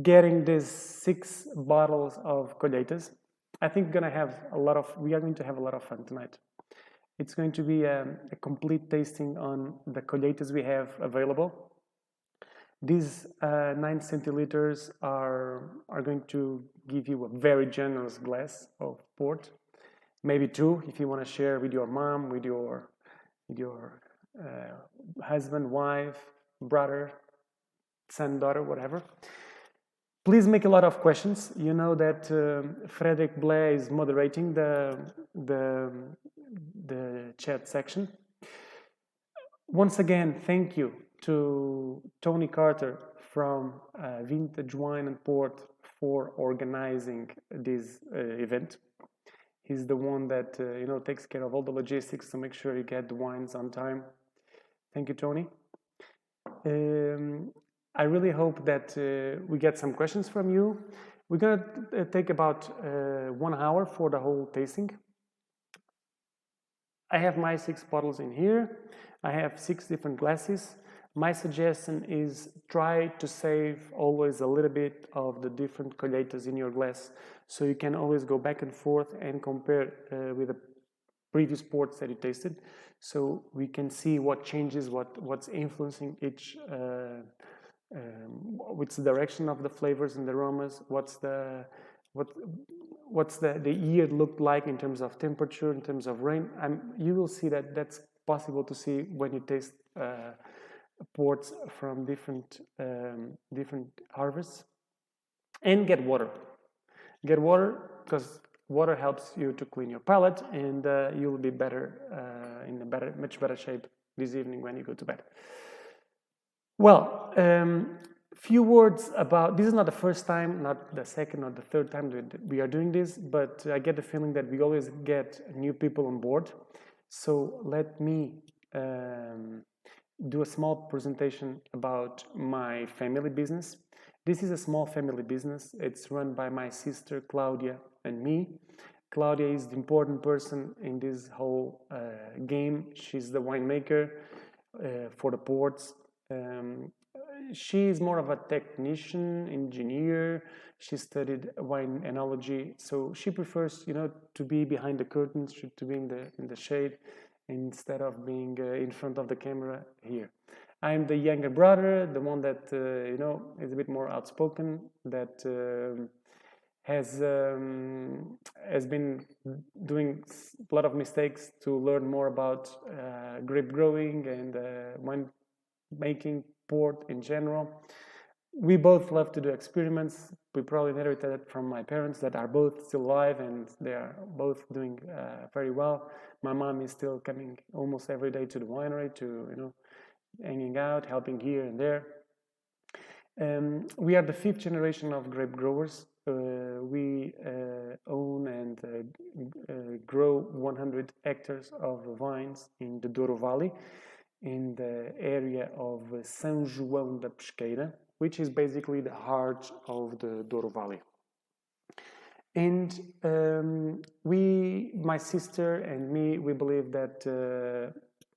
getting these 6 bottles of Colheitas. I think we are going to have a lot of fun tonight. It's going to be a complete tasting on the Colheitas we have available. These 9 centiliters are going to give you a very generous glass of port, maybe 2 if you want to share with your mom, with your husband, wife, brother, son, daughter, whatever. Please make a lot of questions. You know that Frederick Blair is moderating the chat section. Once again, thank you to Tony Carter from Vintage Wine and Port for organizing this event. He's the one that takes care of all the logistics to make sure you get the wines on time. Thank you, Tony. I really hope that we get some questions from you. We're gonna take about 1 hour for the whole tasting. I have my 6 bottles in here. I have 6 different glasses. My suggestion is try to save always a little bit of the different Colheitas in your glass, so you can always go back and forth and compare with the previous ports that you tasted, so we can see what changes, what's influencing each, what's the direction of the flavors and the aromas, what's the year looked like in terms of temperature, in terms of rain. You will see that that's possible to see when you taste ports from different harvests. And get water because water helps you to clean your palate, and you'll be better in a much better shape this evening when you go to bed. Well, few words about, this is not the first time, not the second or the third time that we are doing this, but I get the feeling that we always get new people on board. So let me do a small presentation about my family business. This is a small family business. It's run by my sister Claudia and me. Claudia is the important person in this whole game. She's the winemaker for the ports. She is more of a technician, engineer. She studied wine enology, so she prefers, to be behind the curtains, to be in the shade, instead of being in front of the camera here. I'm the younger brother, the one that is a bit more outspoken, that has been doing a lot of mistakes to learn more about grape growing and wine making, port in general. We both love to do experiments. We probably inherited it from my parents that are both still alive, and they are both doing very well. My mom is still coming almost every day to the winery to, hanging out, helping here and there. We are the 5th generation of grape growers. We own and grow 100 hectares of vines in the Douro Valley, in the area of São João da Pesqueira, which is basically the heart of the Douro Valley. And my sister and me, we believe that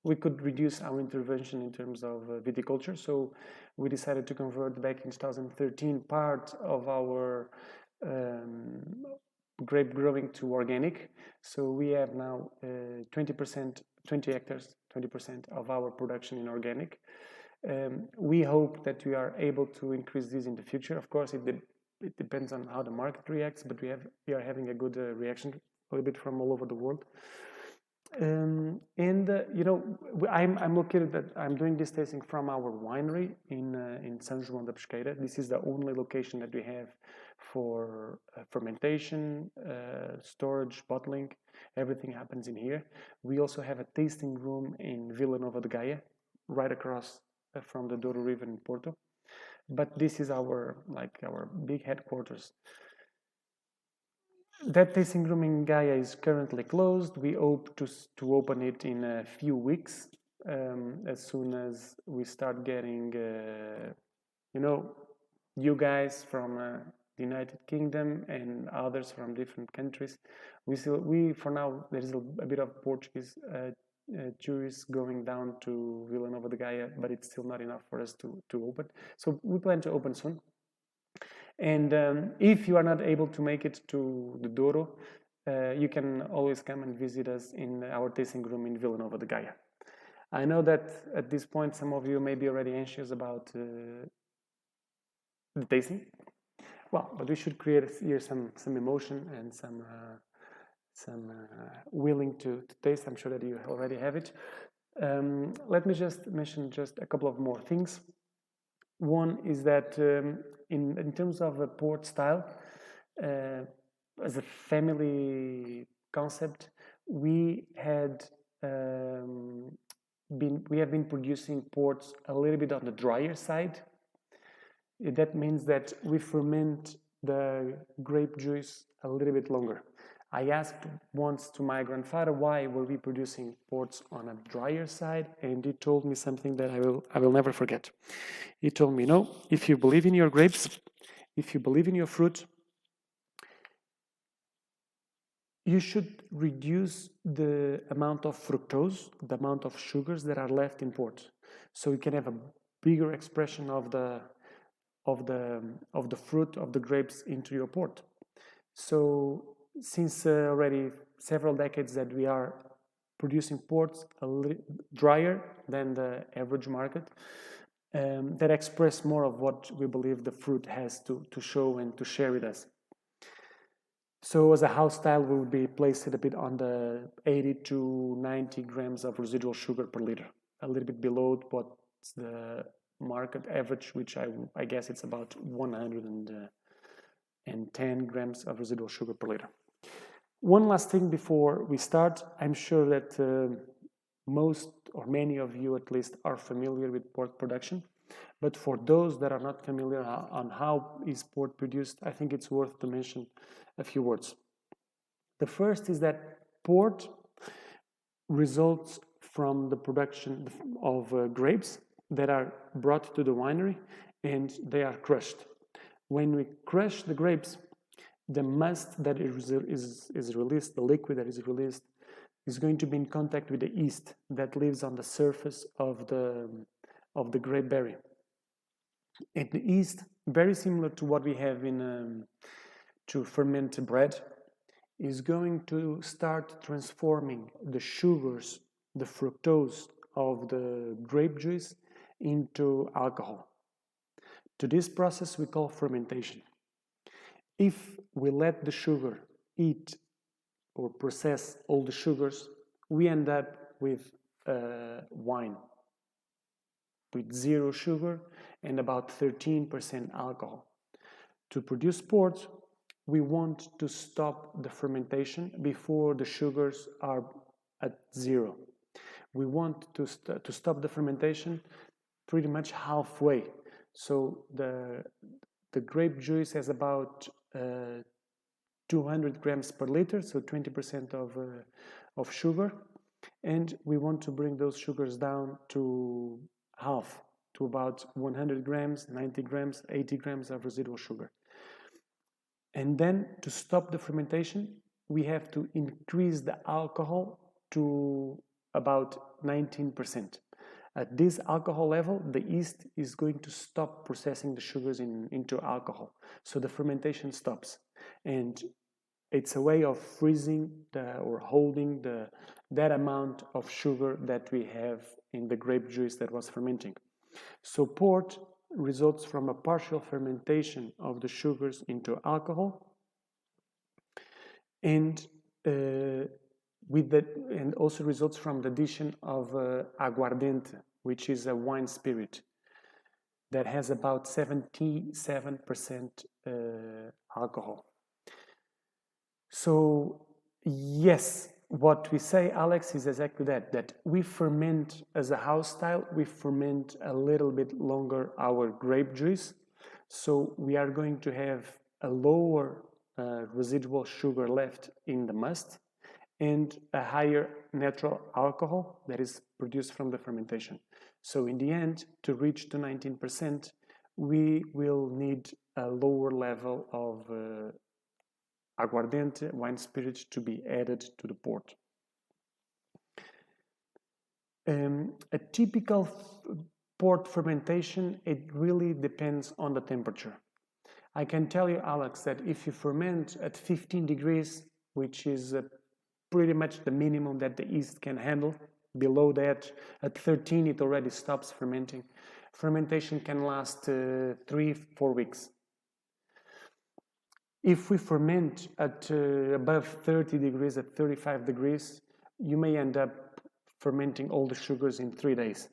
we could reduce our intervention in terms of viticulture, so we decided to convert back in 2013 part of our grape growing to organic. So we have now 20 hectares, 20% of our production in organic. We hope that we are able to increase this in the future. Of course, it depends on how the market reacts, but we are having a good reaction, a little bit from all over the world. I'm located. I'm doing this tasting from our winery in São João da Pesqueira. This is the only location that we have for fermentation, storage, bottling. Everything happens in here. We also have a tasting room in Vila Nova de Gaia, right across from the Douro River in Porto. But this is our big headquarters. That tasting room in Gaia is currently closed. We hope to open it in a few weeks, as soon as we start getting, you guys from the United Kingdom and others from different countries. For now, there is a bit of Portuguese tourists going down to Vila Nova de Gaia, but it's still not enough for us to open. So we plan to open soon. And if you are not able to make it to the Douro, you can always come and visit us in our tasting room in Vila Nova de Gaia. I know that at this point some of you may be already anxious about the tasting. Well, but we should create here some emotion and some willing to taste. I'm sure that you already have it. Let me just mention just a couple of more things. One is that in terms of a port style, as a family concept, we have been producing ports a little bit on the drier side. That means that we ferment the grape juice a little bit longer. I asked once to my grandfather why were we producing ports on a drier side, and he told me something that I will never forget. He told me, no, if you believe in your grapes, if you believe in your fruit, you should reduce the amount of fructose, the amount of sugars that are left in port, so you can have a bigger expression of the fruit of the grapes into your port. So since already several decades that we are producing ports a little drier than the average market, that express more of what we believe the fruit has to show and to share with us. So as a house style, we would be placed a bit on the 80 to 90 grams of residual sugar per liter, a little bit below what's the market average, which I guess it's about 110 grams of residual sugar per liter. One last thing before we start, I'm sure that most or many of you at least are familiar with port production, but for those that are not familiar on how is port produced, I think it's worth to mention a few words. The first is that port results from the production of grapes that are brought to the winery and they are crushed. When we crush the grapes, the must that is released, the liquid that is released, is going to be in contact with the yeast that lives on the surface of the grape berry. And the yeast, very similar to what we have in to ferment bread, is going to start transforming the sugars, the fructose of the grape juice into alcohol. To this process we call fermentation. If we let the sugar eat or process all the sugars, we end up with wine with 0 sugar and about 13% alcohol. To produce port, we want to stop the fermentation before the sugars are at 0. We want to stop the fermentation pretty much halfway. So the grape juice has about 200 grams per liter, so 20% of sugar, and we want to bring those sugars down to half, to about 100 grams, 90 grams, 80 grams of residual sugar. And then to stop the fermentation, we have to increase the alcohol to about 19%. At this alcohol level, the yeast is going to stop processing the sugars into alcohol. So the fermentation stops. And it's a way of freezing or holding that amount of sugar that we have in the grape juice that was fermenting. So port results from a partial fermentation of the sugars into alcohol, and also results from the addition of aguardente, which is a wine spirit that has about 77% alcohol. So yes, what we say, Alex, is exactly that we ferment as a house style, we ferment a little bit longer our grape juice, so we are going to have a lower residual sugar left in the must and a higher natural alcohol that is produced from the fermentation. So in the end, to reach to 19%, we will need a lower level of aguardente, wine spirit, to be added to the port. A typical port fermentation, it really depends on the temperature. I can tell you, Alex, that if you ferment at 15 degrees, which is pretty much the minimum that the yeast can handle, below that, at 13, it already stops fermenting. Fermentation can last 3-4 weeks. If we ferment at above 30 degrees, at 35 degrees, you may end up fermenting all the sugars in 3 days.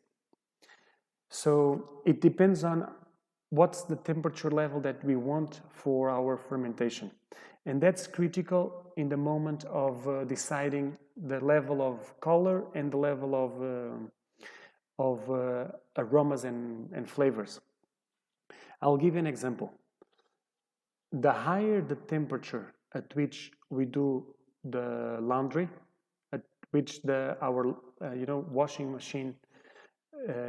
So it depends on what's the temperature level that we want for our fermentation. And that's critical in the moment of deciding the level of color and the level of aromas and flavors. I'll give you an example. The higher the temperature at which we do the laundry, at which our washing machine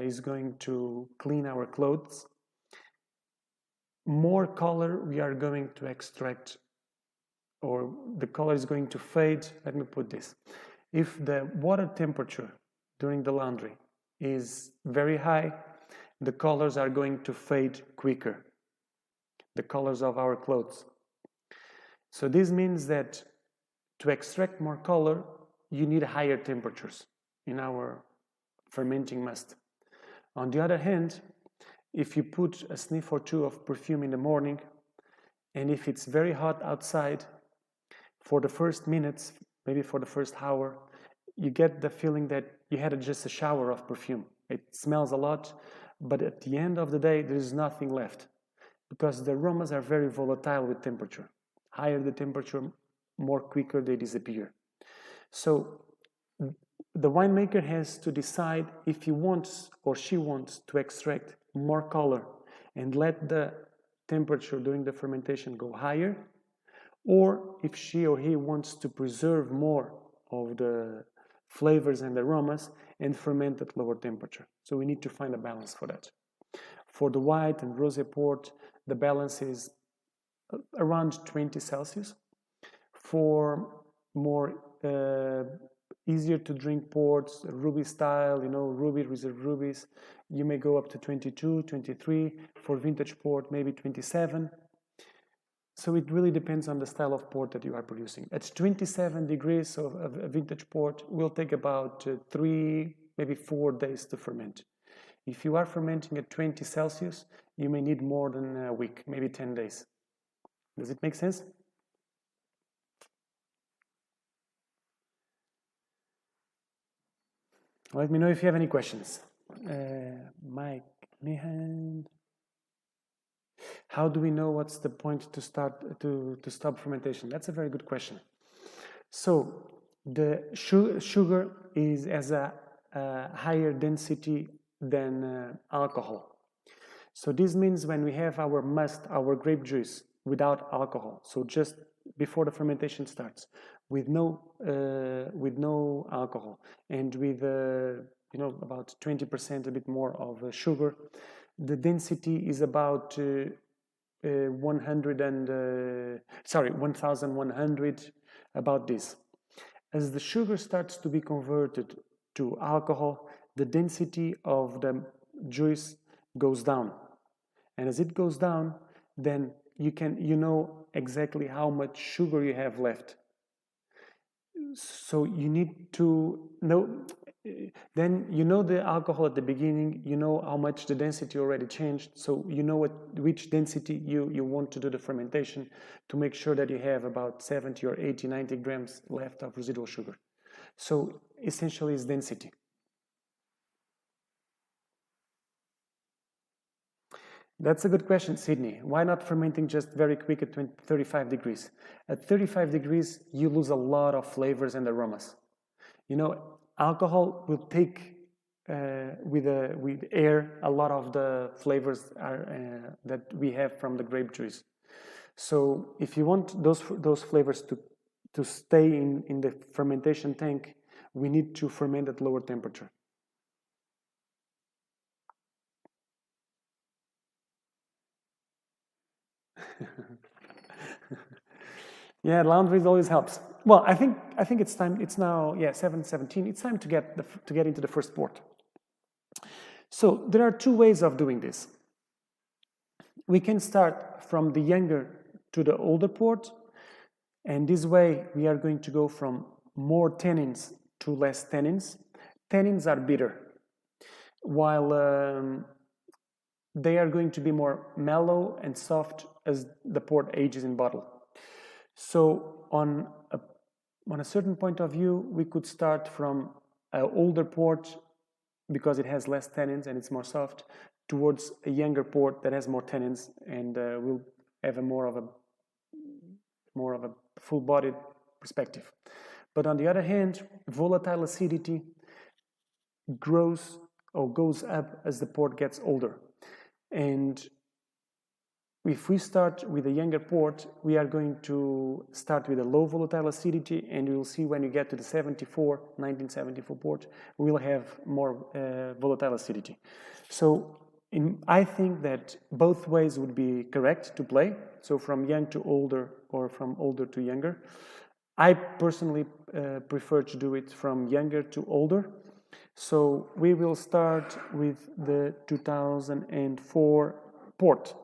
is going to clean our clothes, more color we are going to extract, or the color is going to fade. Let me put this. If the water temperature during the laundry is very high, the colors are going to fade quicker, the colors of our clothes. So this means that to extract more color, you need higher temperatures in our fermenting must. On the other hand, if you put a sniff or two of perfume in the morning, and if it's very hot outside, for the first minutes, maybe for the first hour, you get the feeling that you had just a shower of perfume. It smells a lot, but at the end of the day, there is nothing left, because the aromas are very volatile with temperature. Higher the temperature, more quicker they disappear. So the winemaker has to decide if he wants or she wants to extract more color and let the temperature during the fermentation go higher, or if she or he wants to preserve more of the flavors and aromas and ferment at lower temperature. So we need to find a balance for that. For the white and rosé port, the balance is around 20 Celsius. For more easier to drink ports, ruby style, ruby, reserve rubies, you may go up to 22, 23. For vintage port, maybe 27. So it really depends on the style of port that you are producing. At 27 degrees of a vintage port will take about 3, maybe 4 days to ferment. If you are fermenting at 20 Celsius, you may need more than a week, maybe 10 days. Does it make sense? Let me know if you have any questions. Mike Meehan. How do we know what's the point to stop fermentation? That's a very good question. So the sugar has a higher density than alcohol. So this means when we have our must, our grape juice without alcohol, so just before the fermentation starts, with no alcohol, and with about 20%, a bit more of sugar, the density is about 1,100, about this. As the sugar starts to be converted to alcohol, the density of the juice goes down, and as it goes down, then you know exactly how much sugar you have left. So you need to know, then you know the alcohol at the beginning, you know how much the density already changed, so you know which density you want to do the fermentation to make sure that you have about 70 or 80, 90 grams left of residual sugar. So essentially it's density. That's a good question, Sydney. Why not fermenting just very quick at 35 degrees? At 35 degrees, you lose a lot of flavors and aromas. Alcohol will take with air a lot of the flavors that we have from the grape juice. So if you want those flavors to stay in the fermentation tank, we need to ferment at lower temperature. Yeah, laundry always helps. Well, I think it's time. It's now 7:17. It's time to get into the first port. So there are two ways of doing this. We can start from the younger to the older port, and this way we are going to go from more tannins to less tannins. Tannins are bitter, while they are going to be more mellow and soft as the port ages in bottle. So on a certain point of view, we could start from an older port because it has less tannins and it's more soft, towards a younger port that has more tannins and will have a more of a full-bodied perspective. But on the other hand, volatile acidity grows or goes up as the port gets older. And if we start with a younger port, we are going to start with a low volatile acidity, and you will see when you get to the 1974 port, we will have more volatile acidity. So I think that both ways would be correct to play, so from young to older or from older to younger. I personally prefer to do it from younger to older. So we will start with the 2004 port.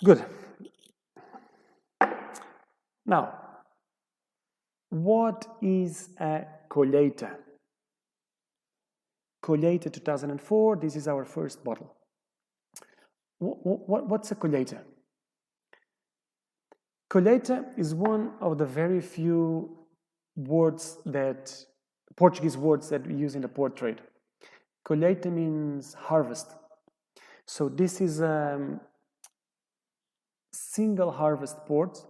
Good. Now, what is a Colheita? Colheita 2004, this is our first bottle. What's a Colheita? Colheita is one of the very few Portuguese words that we use in the port trade. Colheita means harvest. So this is a single harvest port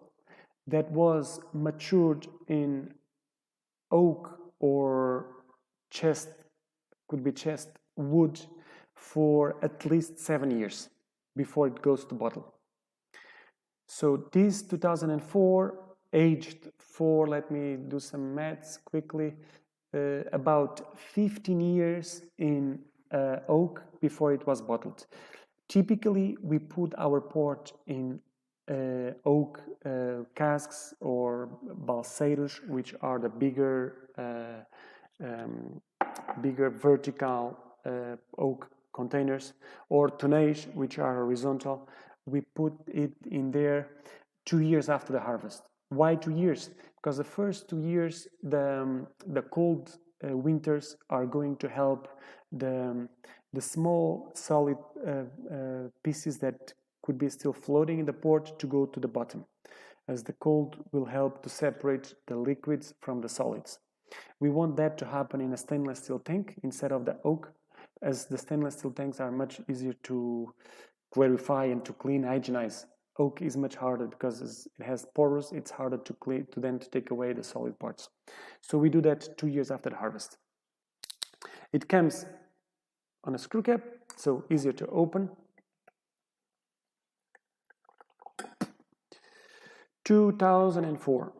that was matured in oak or could be chest wood for at least 7 years before it goes to bottle. So this 2004 aged for, let me do some maths quickly, about 15 years in oak before it was bottled. Typically, we put our port in oak casks or balseiros, which are the bigger vertical oak containers, or tonnage, which are horizontal. We put it in there 2 years after the harvest. Why 2 years? Because the first 2 years, the cold winters are going to help the small solid pieces that could be still floating in the port to go to the bottom, as the cold will help to separate the liquids from the solids. We want that to happen in a stainless steel tank instead of the oak, as the stainless steel tanks are much easier to clarify and to clean, hygienize. Oak is much harder because it has pores. It's harder to clean, to take away the solid parts. So we do that 2 years after the harvest. It comes on a screw cap, so easier to open. 2004.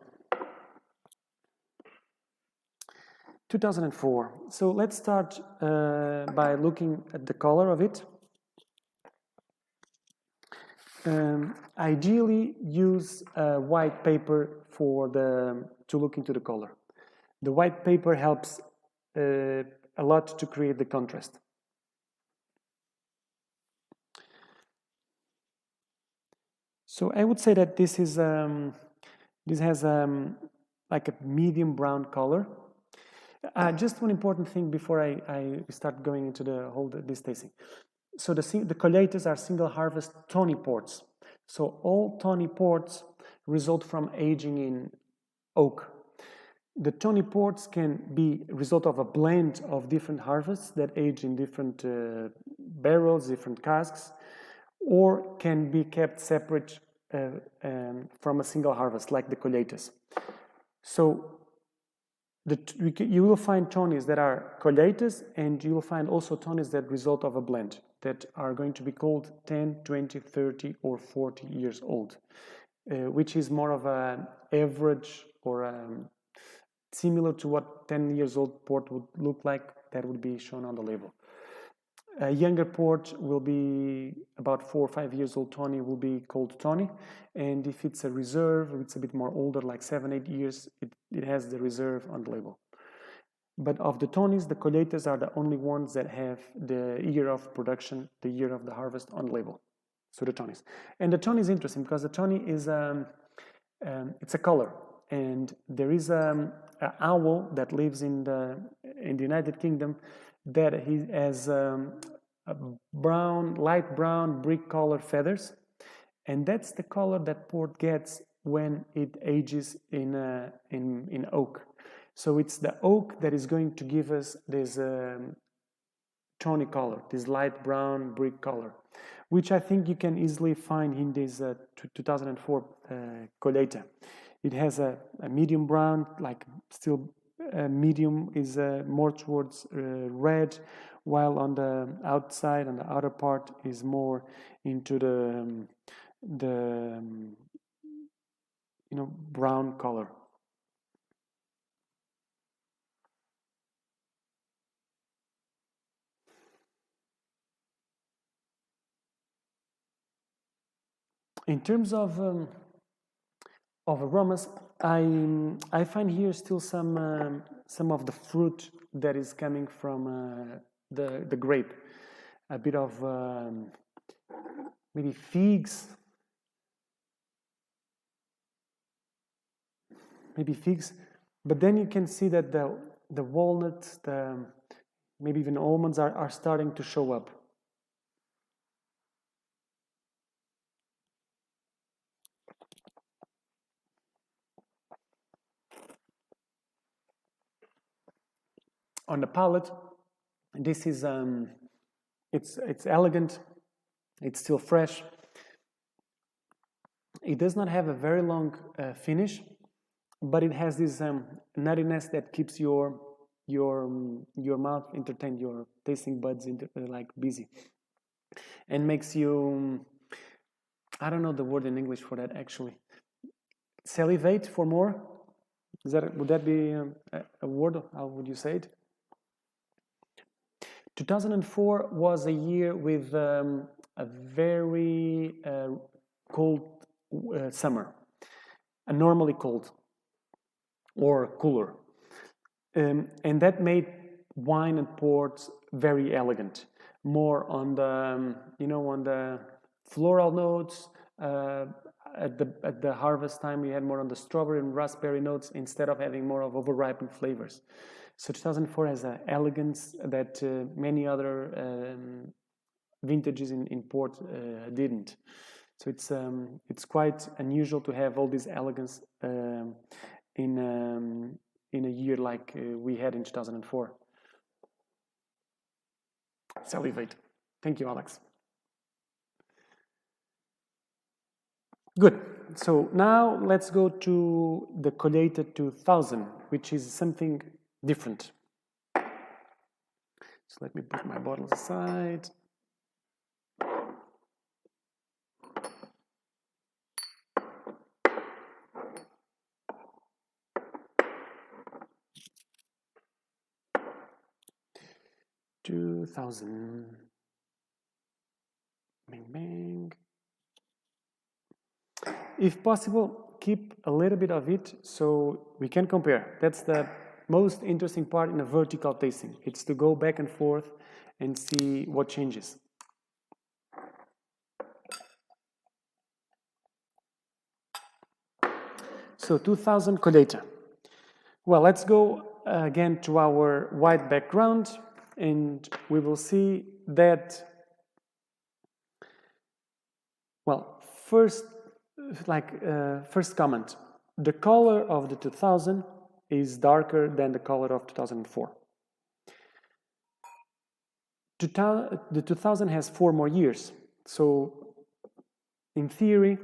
2004. So let's start by looking at the color of it. Ideally, use white paper to look into the color. The white paper helps a lot to create the contrast. So I would say that this has like a medium brown color. Just one important thing before I start going into this tasting. So the Colheitas are single harvest tawny ports. So all tawny ports result from aging in oak. The tawny ports can be result of a blend of different harvests that age in different barrels, different casks, or can be kept separate from a single harvest, like the Colheitas. So you will find tawnies that are Colheitas, and you will find also tawnies that result of a blend that are going to be called 10, 20, 30, or 40 years old, which is more of an average or similar to what 10 years old port would look like. That would be shown on the label. A younger port will be about 4 or 5 years old tawny will be called tawny, and if it's a reserve, it's a bit more older, like 7, 8 years, it has the reserve on the label. But of the Tonys, the Colheitas are the only ones that have the year of production, the year of the harvest on label. So the Tonys. And the Tony is interesting because the Tony is it's a color, and there is an owl that lives in the United Kingdom that he has a brown, light brown, brick colored feathers, and that's the color that port gets when it ages in oak. So it's the oak that is going to give us this tawny color, this light brown brick color, which I think you can easily find in this 2004 Colheita. It has a medium brown, like still medium is more towards red, while on the outside, on the outer part, is more into the brown color. In terms of aromas, I find here still some of the fruit that is coming from the grape, a bit of maybe figs, but then you can see that the walnuts, maybe even almonds are starting to show up. On the palate, this is it's elegant, it's still fresh. It does not have a very long finish, but it has this nuttiness that keeps your mouth entertained, your tasting buds like busy, and makes you, I don't know the word in English for that actually, salivate for more. Would that be a word? How would you say it? 2004 was a year with a very cold summer, normally cold or cooler, and that made wine and ports very elegant, more on the on the floral notes. At the harvest time, we had more on the strawberry and raspberry notes instead of having more of overripened flavors. So 2004 has an elegance that many other vintages in port didn't. So it's quite unusual to have all this elegance in a year like we had in 2004. Salivate. Thank you, Alex. Good. So now let's go to the Colheita 2000, which is something different. So let me put my bottles aside. $2,000. Bang, bang. If possible, keep a little bit of it so we can compare. That's the most interesting part in a vertical tasting. It's to go back and forth and see what changes. So 2000 Colheita. Well, let's go again to our white background, and we will see that, well, first comment, the color of the 2000 is darker than the color of 2004. The 2000 has 4 more years. So in theory,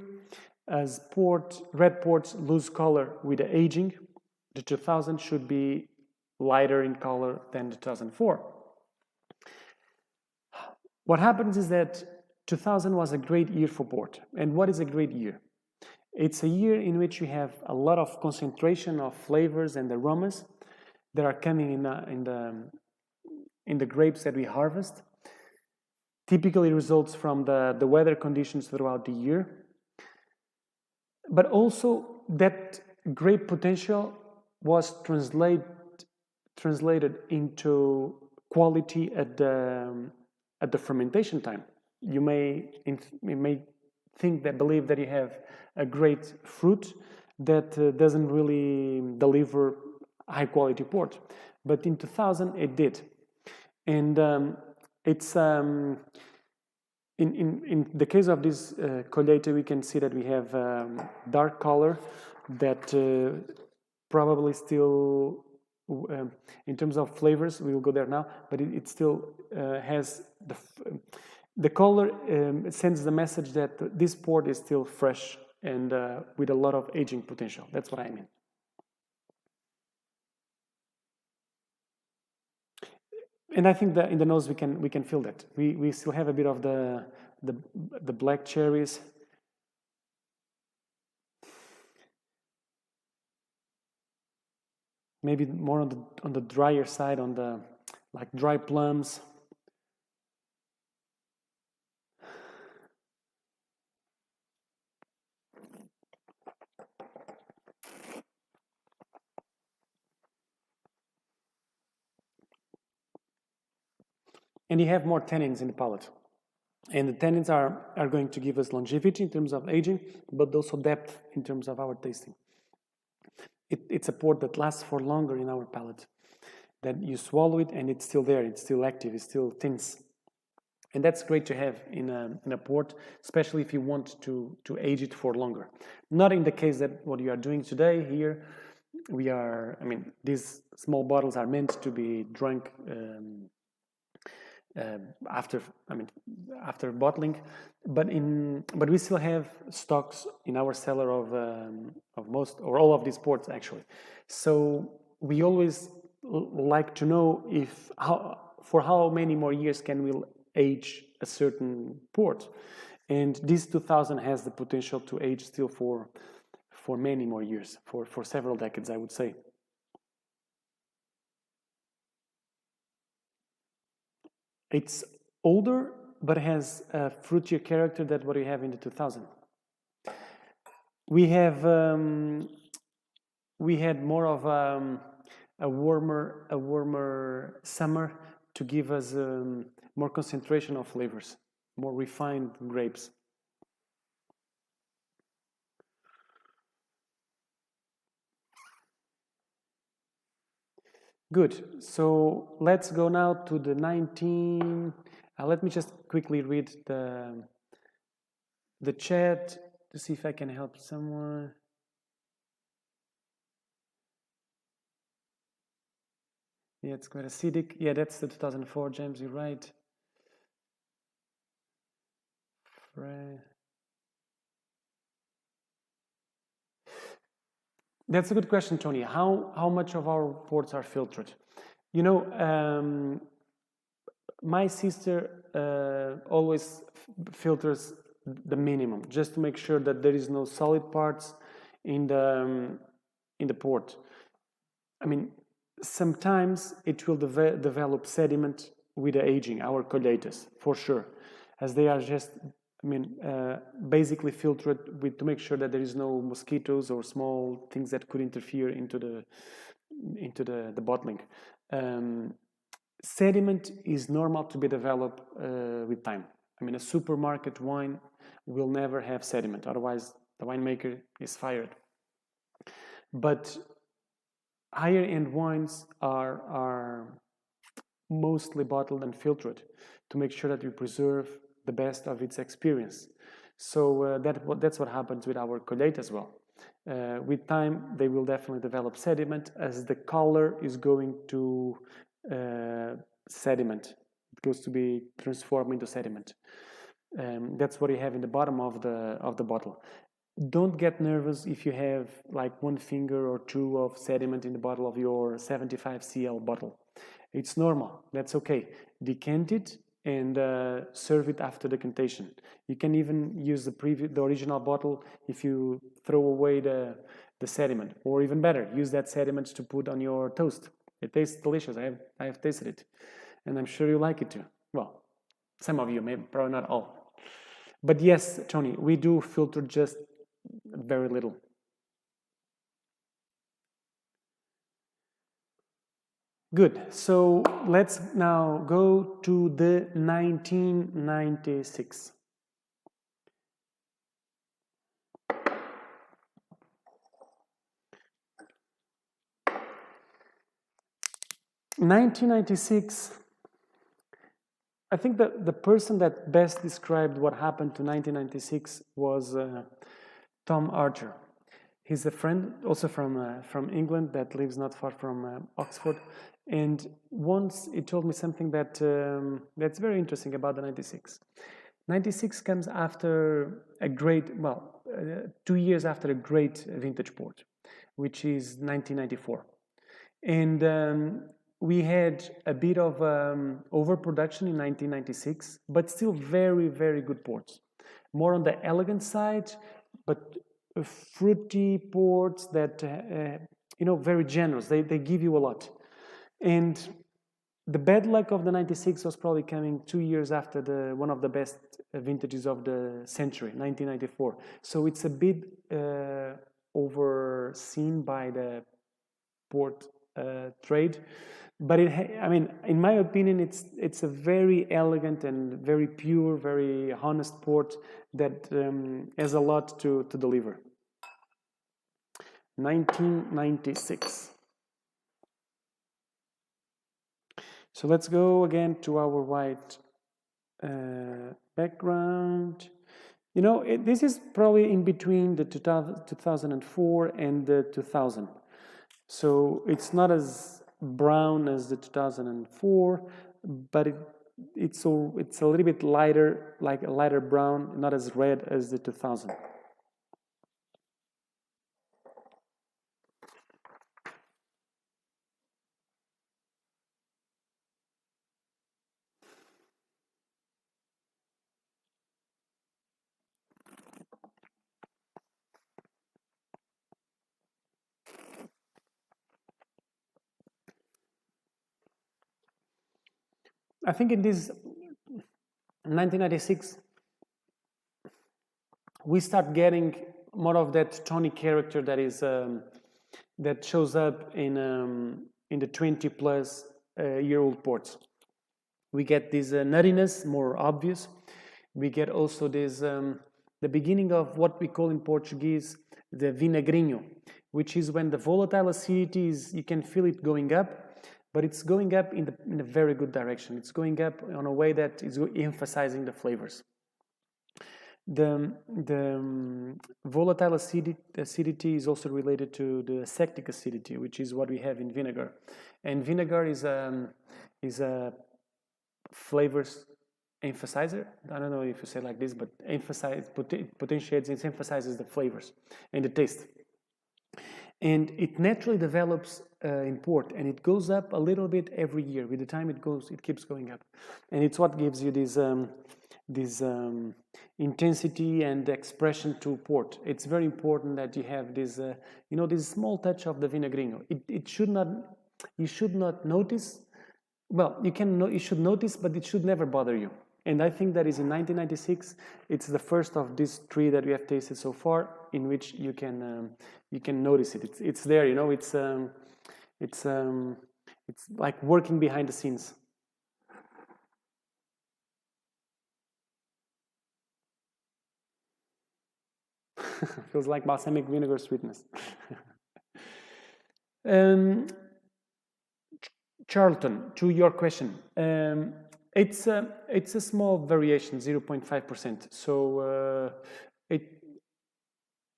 as red ports lose color with the aging, the 2000 should be lighter in color than the 2004. What happens is that 2000 was a great year for port. And what is a great year? It's a year in which you have a lot of concentration of flavors and aromas that are coming in the grapes that we harvest. Typically results from the weather conditions throughout the year. But also that grape potential was translated translated into quality at the fermentation time. You may believe that you have a great fruit that doesn't really deliver high quality port, but in 2000 it did, and it's in the case of this Colheita, we can see that we have dark color that probably still, in terms of flavors, we will go there now, but it still has the color sends the message that this port is still fresh and with a lot of aging potential. That's what I mean. And I think that in the nose we can feel that we still have a bit of the black cherries. Maybe more on the drier side, on the like dry plums. And you have more tannins in the palate. And the tannins are going to give us longevity in terms of aging, but also depth in terms of our tasting. It's a port that lasts for longer in our palate. That you swallow it and it's still there, it's still active, it's still tense. And that's great to have in a port, especially if you want to age it for longer. Not in the case that what you are doing today here. These small bottles are meant to be drunk after bottling, but we still have stocks in our cellar of most or all of these ports actually. So we always like to know for how many more years can we age a certain port, and this 2000 has the potential to age still for many more years, for several decades, I would say. It's older, but has a fruitier character than what we have in the 2000. We had more of a warmer summer to give us more concentration of flavors, more refined grapes. Good. So let's go now to the 19. Let me just quickly read the chat to see if I can help someone. Yeah, it's quite acidic. Yeah, that's the 2004, James, you're right. That's a good question, Tony. How much of our ports are filtered? You know, my sister always filters the minimum, just to make sure that there is no solid parts in the port. I mean, sometimes it will develop sediment with the aging, our Colheitas, for sure, as they are just, basically filtered to make sure that there is no mosquitoes or small things that could interfere into the bottling. Sediment is normal to be developed with time. I mean, a supermarket wine will never have sediment, otherwise the winemaker is fired. But higher end wines are mostly bottled and filtered to make sure that we preserve the best of its experience. So that's what happens with our Colheita as well. With time, they will definitely develop sediment as the color is going to sediment. It goes to be transformed into sediment. That's what you have in the bottom of the bottle. Don't get nervous if you have like 1 finger or 2 of sediment in the bottle of your 75 cl bottle. It's normal. That's okay. Decant it and serve it after decantation. You can even use the original bottle if you throw away the sediment, or even better, use that sediment to put on your toast. It tastes delicious. I have tasted it, and I'm sure you like it too. Well, some of you, maybe, probably not all. But yes, Tony, we do filter just very little. Good. So let's now go to the 1996. In 1996, I think that the person that best described what happened to 1996 was Tom Archer. He's a friend, also from England, that lives not far from Oxford. And once he told me something that that's very interesting about the 96. 96 comes after a great, 2 years after a great vintage port, which is 1994. And we had a bit of overproduction in 1996, but still very, very good ports. More on the elegant side, but fruity ports that, very generous. They give you a lot. And the bad luck of the 96 was probably coming 2 years after one of the best vintages of the century, 1994. So it's a bit overseen by the port trade. But in my opinion, it's a very elegant and very pure, very honest port that has a lot to deliver. 1996. So let's go again to our white background. This is probably in between the 2004 and the 2000. So it's not as brown as the 2004, but it's a little bit lighter, like a lighter brown, not as red as the 2000. I think in this 1996, we start getting more of that tawny character that is that shows up in the 20+ year old ports. We get this nuttiness more obvious. We get also this the beginning of what we call in Portuguese the vinagrinho, which is when the volatile acidity is, you can feel it going up, but it's going up in a very good direction. It's going up in a way that is emphasizing the flavors. The volatile acidity is also related to the acetic acidity, which is what we have in vinegar. And vinegar is a flavors emphasizer. I don't know if you say it like this, but potentiates, it emphasizes the flavors and the taste. And it naturally develops in port, and it goes up a little bit every year. With the time it keeps going up, and it's what gives you this intensity and expression to port. It's very important that you have this, this small touch of the vinagrinho. You should not notice. Well, you should notice, but it should never bother you. And I think that is in 1996. It's the first of these three that we have tasted so far, in which you can notice it. It's there, It's like working behind the scenes. Feels like balsamic vinegar sweetness. Charlton, to your question, it's a small variation, 0.5%. So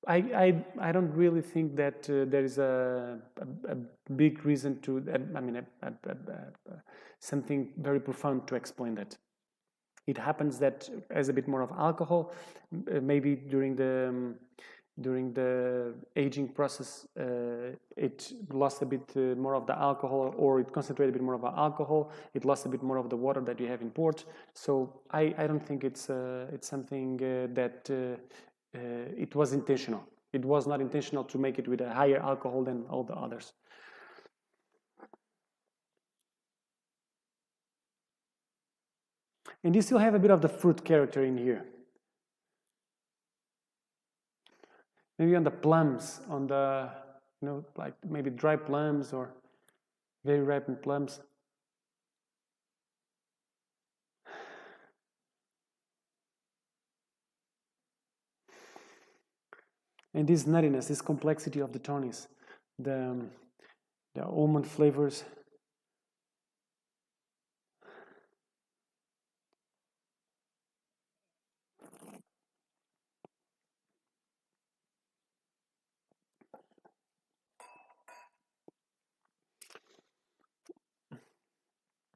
I don't really think that there is a big reason to, something very profound to explain that. It happens that as a bit more of alcohol, maybe during the aging process, it lost a bit more of the alcohol, or it concentrated a bit more of the alcohol. It lost a bit more of the water that you have in port. So I don't think it's something that it was intentional. It was not intentional to make it with a higher alcohol than all the others. And you still have a bit of the fruit character in here. Maybe on the plums, on the, like maybe dry plums or very ripened plums. And this nuttiness, this complexity of the tonics, the almond flavors.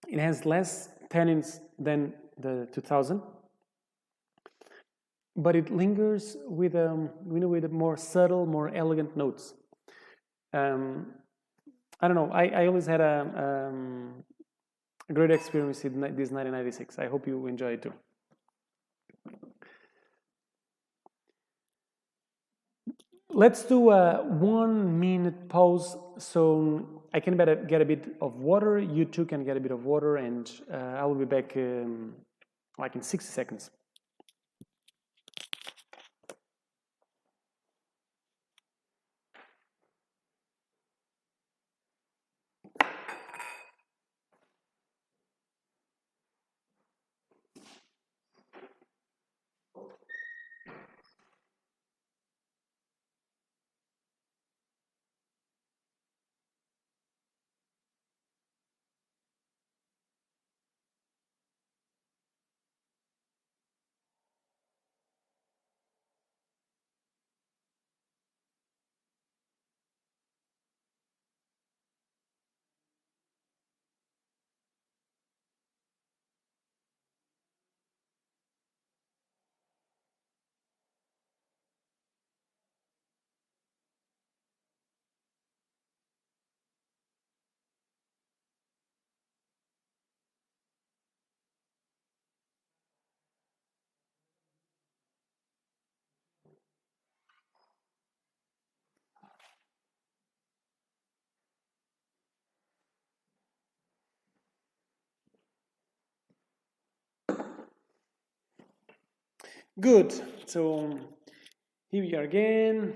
It has less tannins than the 2000, but it lingers with with more subtle, more elegant notes. I don't know. I always had a great experience with this 1996. I hope you enjoy it too. Let's do a 1 minute pause so I can get a bit of water. You too can get a bit of water, and I will be back like in 60 seconds. Good. So here we are again.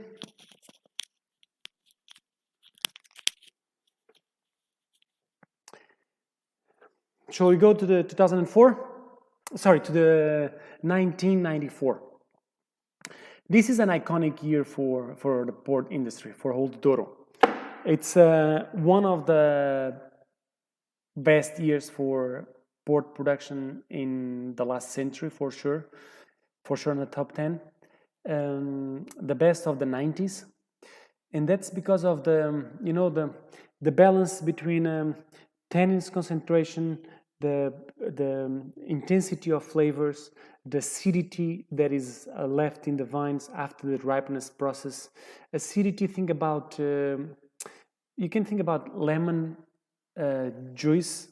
Shall we go to the 2004? Sorry, to the 1994. This is an iconic year for the port industry, for Old Douro. It's one of the best years for port production in the last century, for sure in the top 10. The best of the 90s. And that's because of the balance between tannins concentration, the intensity of flavors, the acidity that is left in the vines after the ripeness process. Acidity, think about, you can think about lemon juice,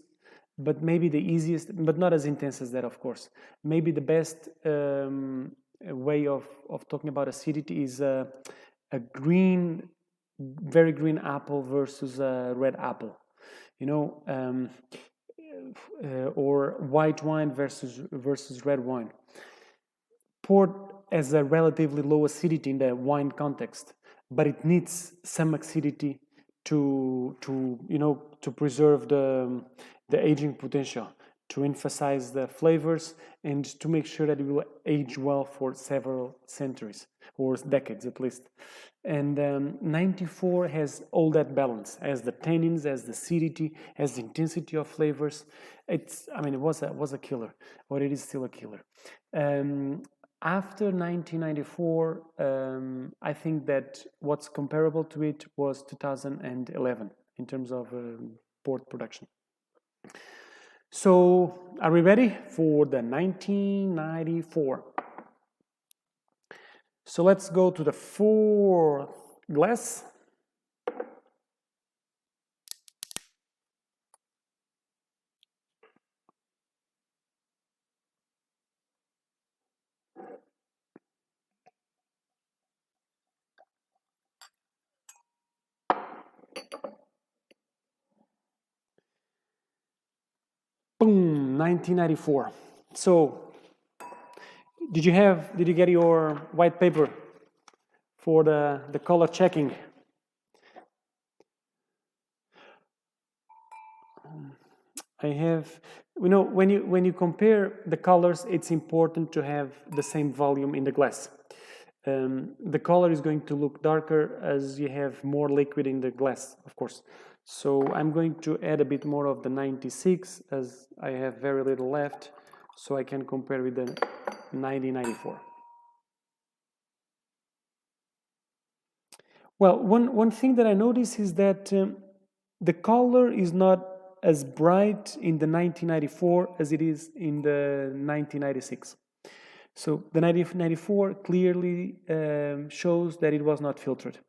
but maybe the easiest, but not as intense as that, of course. Maybe the best way of talking about acidity is a green, very green apple versus a red apple, or white wine versus red wine. Port has a relatively low acidity in the wine context, but it needs some acidity to preserve the aging potential, to emphasize the flavors, and to make sure that it will age well for several centuries or decades at least. And 94 has all that balance, as the tannins, as the acidity, as the intensity of flavors. It was a killer, or it is still a killer. After 1994, I think that what's comparable to it was 2011 in terms of port production. So, are we ready for the 1994? So let's go to the fourth glass. Boom, 1994. So, did you get your white paper for the color checking? I have, when you compare the colors, it's important to have the same volume in the glass. The color is going to look darker as you have more liquid in the glass, of course. So I'm going to add a bit more of the 96 as I have very little left, so I can compare with the 1994. Well, one thing that I notice is that the color is not as bright in the 1994 as it is in the 1996. So the 1994 clearly shows that it was not filtered,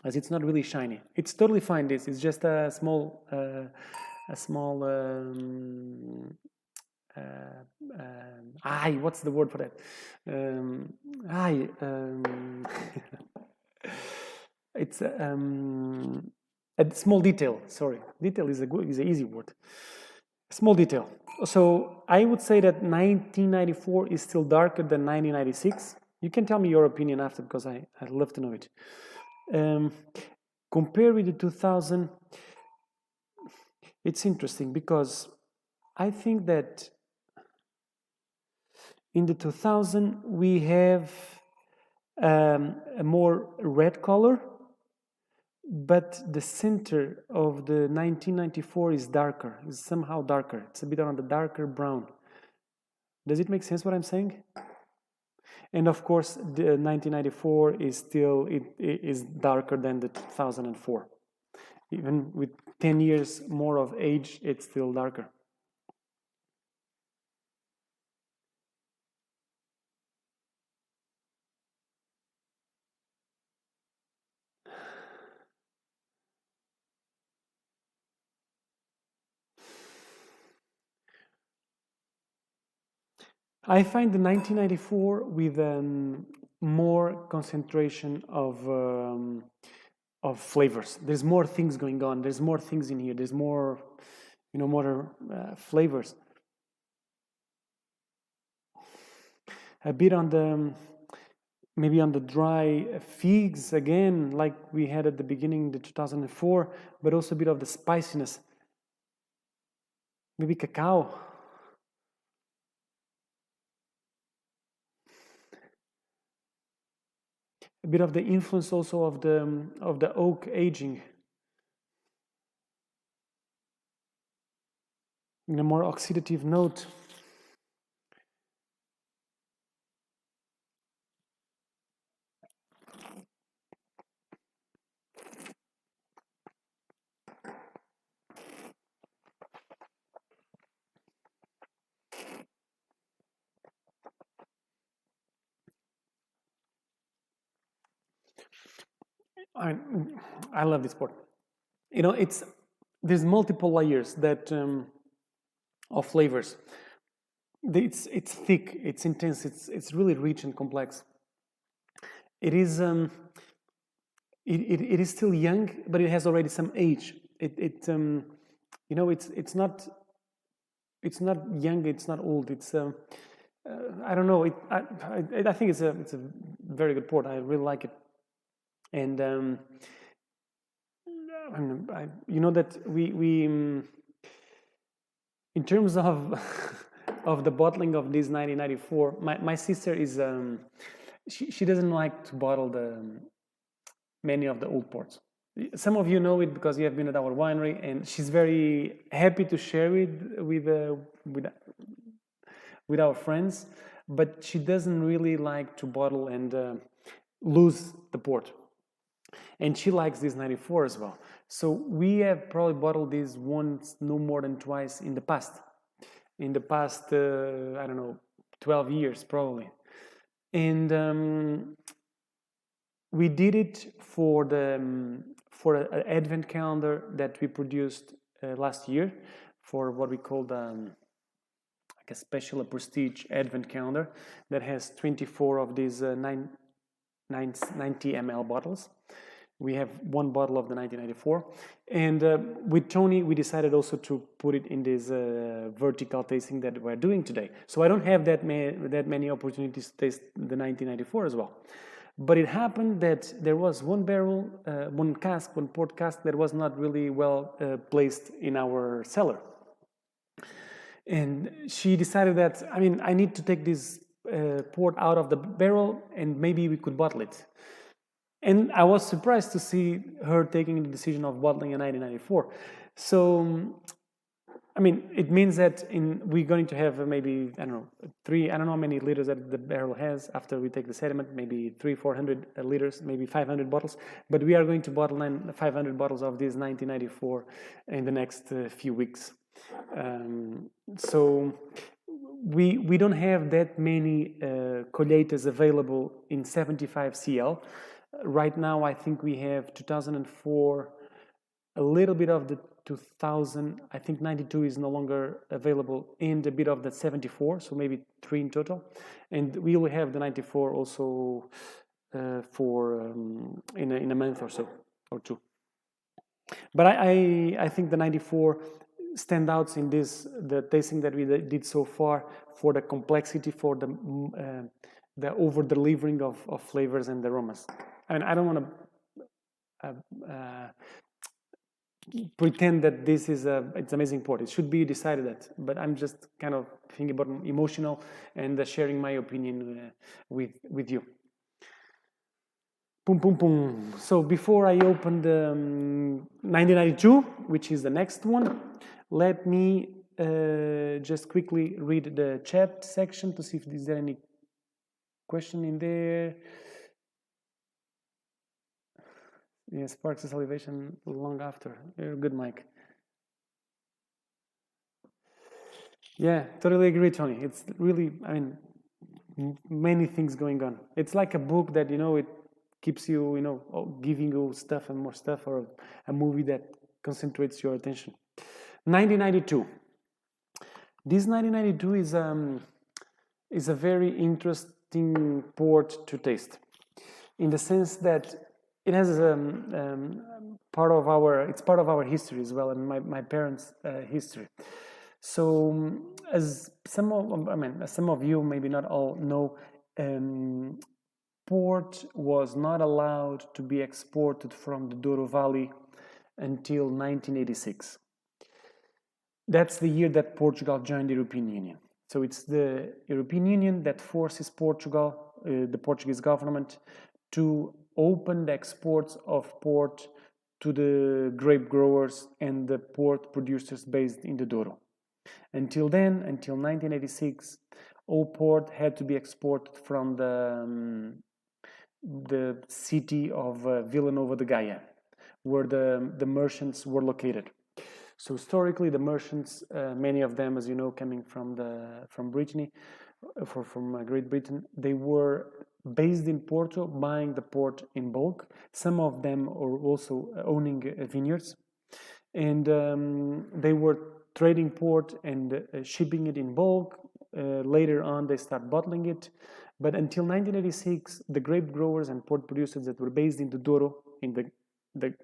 as it's not really shiny. It's totally fine. This is just a small what's the word for that? It's a small detail. Sorry, detail is an easy word. Small detail. So I would say that 1994 is still darker than 1996. You can tell me your opinion after, because I'd love to know it. Compared with the 2000, it's interesting because I think that in the 2000 we have a more red color, but the center of the 1994 is darker, is somehow darker. It's a bit on the darker brown. Does it make sense what I'm saying? And of course, the 1994 is still, it is darker than the 2004. Even with 10 years more of age, it's still darker. I find the 1994 with more concentration of flavors. There's more things going on. There's more things in here. There's more, more flavors. A bit on the, maybe on the dry figs again, like we had at the beginning, the 2004, but also a bit of the spiciness. Maybe cacao. A bit of the influence also of the oak aging in a more oxidative note. I love this part. There's multiple layers that of flavors. It's thick, it's intense, it's really rich and complex. It is it is still young, but it has already some age. It's not young, it's not old. It's I don't know. I think it's a very good port. I really like it. And that we in terms of of the bottling of this 1994, my sister is she doesn't like to bottle many of the old ports. Some of you know it because you have been at our winery, and she's very happy to share it with our friends, but she doesn't really like to bottle and lose the port. And she likes this 94 as well. So we have probably bottled this once, no more than twice in the past. I don't know, 12 years probably. And we did it for an advent calendar that we produced last year, for what we called like a special, a prestige advent calendar that has 24 of these 90 ml bottles. We have one bottle of the 1994, and with Tony we decided also to put it in this vertical tasting that we're doing today. So I don't have that many opportunities to taste the 1994 as well. But it happened that there was one barrel, one port cask that was not really well placed in our cellar. And she decided that, I mean, I need to take this port out of the barrel and maybe we could bottle it. And I was surprised to see her taking the decision of bottling in 1994. So, I mean, it means that we're going to have maybe, I don't know, I don't know how many liters that the barrel has after we take the sediment, maybe 400 liters, maybe 500 bottles. But we are going to bottle 500 bottles of this 1994 in the next few weeks. So we don't have that many Colheitas available in 75 CL. Right now, I think we have 2004, a little bit of the 2000. I think 92 is no longer available, and a bit of the 74, so maybe 3 in total. And we will have the 94 also in a month or so, or 2. But I think the 94 standouts in the tasting that we did so far, for the complexity, for the over delivering of flavors and aromas. I mean, I don't want to pretend that this is it's amazing port. It should be decided that, but I'm just kind of thinking about emotional and sharing my opinion with you. Boom, boom, boom. So before I open the 1992, which is the next one, let me just quickly read the chat section to see if there's any question in there. Yeah, sparks the salivation long after. You're good, Mike. Yeah, totally agree, Tony. It's really, I mean, many things going on. It's like a book that, it keeps you, giving you stuff and more stuff, or a movie that concentrates your attention. 1992. This 1992 is a very interesting port to taste, in the sense that it has part of our history as well, and my parents' history. So, as some of you, maybe not all, know, port was not allowed to be exported from the Douro Valley until 1986. That's the year that Portugal joined the European Union. So it's the European Union that forces Portugal, the Portuguese government, to open the exports of port to the grape growers and the port producers based in the Douro. Until then, until 1986, all port had to be exported from the city of Vila Nova de Gaia, where the merchants were located. So historically, the merchants, many of them, as you know, coming from Brittany, from Great Britain, they were based in Porto, buying the port in bulk. Some of them are also owning vineyards, and they were trading port and shipping it in bulk. Later on, they start bottling it. But until 1986, the grape growers and port producers that were based in the Douro, in the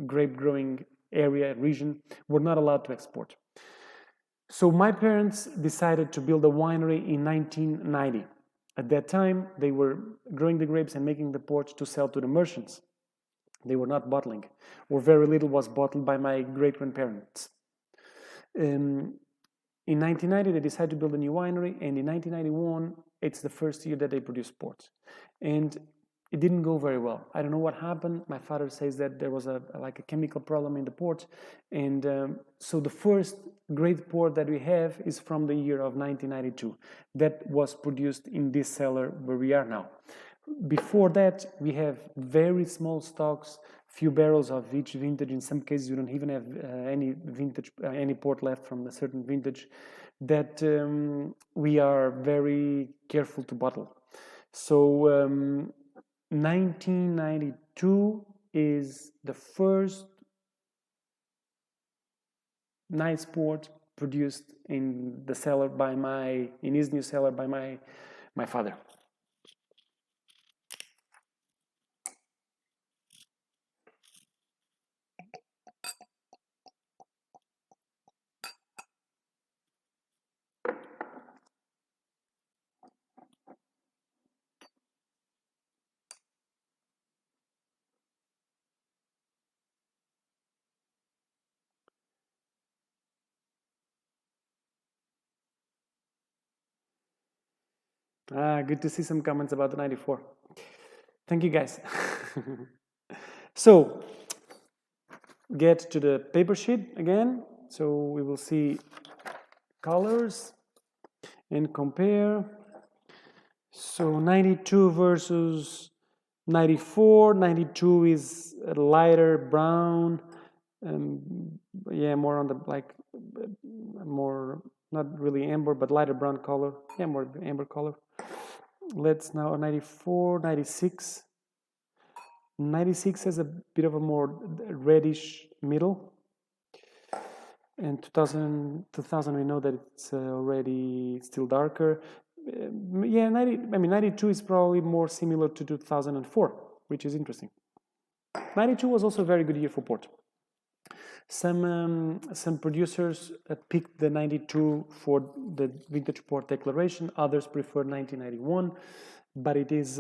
grape growing region, were not allowed to export. So my parents decided to build a winery in 1990. At that time, they were growing the grapes and making the port to sell to the merchants. They were not bottling, or very little was bottled by my great-grandparents. In 1990, they decided to build a new winery, and in 1991, it's the first year that they produced port. And it didn't go very well. I don't know what happened. My father says that there was a chemical problem in the port, and so the first great port that we have is from the year of 1992. That was produced in this cellar where we are now. Before that, we have very small stocks, few barrels of each vintage. In some cases, you don't even have any port left from a certain vintage, that we are very careful to bottle. So 1992 is the first nice port produced in the cellar in his new cellar by my father. Good to see some comments about the 94. Thank you, guys. So, get to the paper sheet again. So we will see colors and compare. So 92 versus 94. 92 is a lighter brown. Yeah, more on the more, not really amber, but lighter brown color. Yeah, more amber color. Let's now 94, 96. 96 has a bit of a more reddish middle. And 2000 we know that it's already still darker. Yeah, 92 is probably more similar to 2004, which is interesting. 92 was also a very good year for port. Some producers picked the 92 for the vintage port declaration. Others prefer 1991, but it is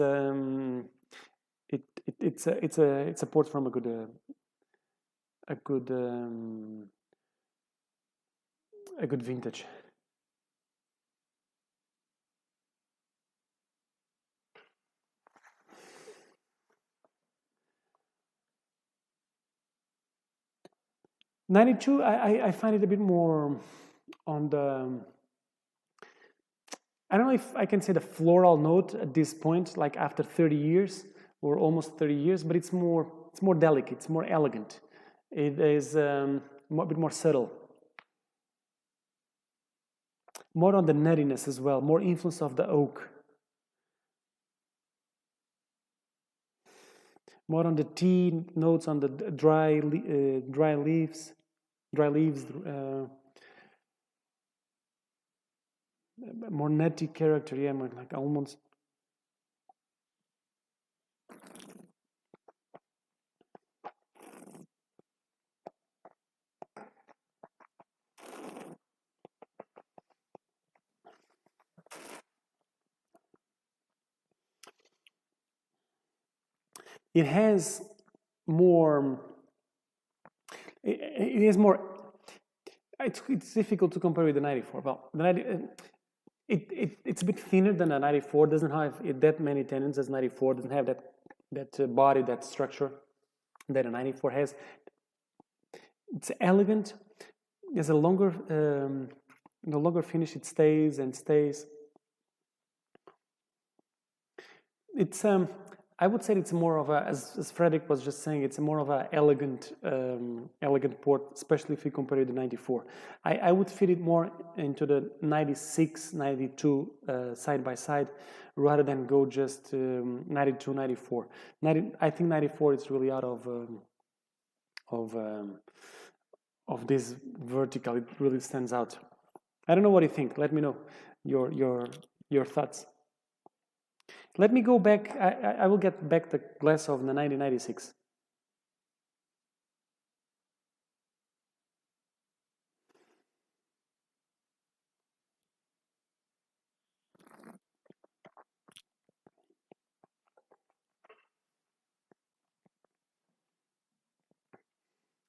it's a port from a good vintage. '92, I find it a bit more on the, I don't know if I can say the floral note at this point, like after 30 years or almost 30 years, but it's more delicate, it's more elegant. It is a bit more subtle. More on the nuttiness as well, more influence of the oak. More on the tea notes, on the dry leaves, more nutty character, yeah, more like almonds. It has more. It is more. It's difficult to compare with the 94. Well, the 90, it's a bit thinner than the 94. Doesn't have that many tannins as 94. Doesn't have that body, that structure that a 94 has. It's elegant. There's a longer finish. It stays and stays. It's I would say it's more of a, as Frederick was just saying, it's more of an elegant port, especially if you compare it to 94. I would fit it more into the 96, 92 side by side, rather than go just 92, 94. I think 94 is really out of this vertical. It really stands out. I don't know what you think. Let me know your thoughts. Let me go back. I will get back the glass of the 1996.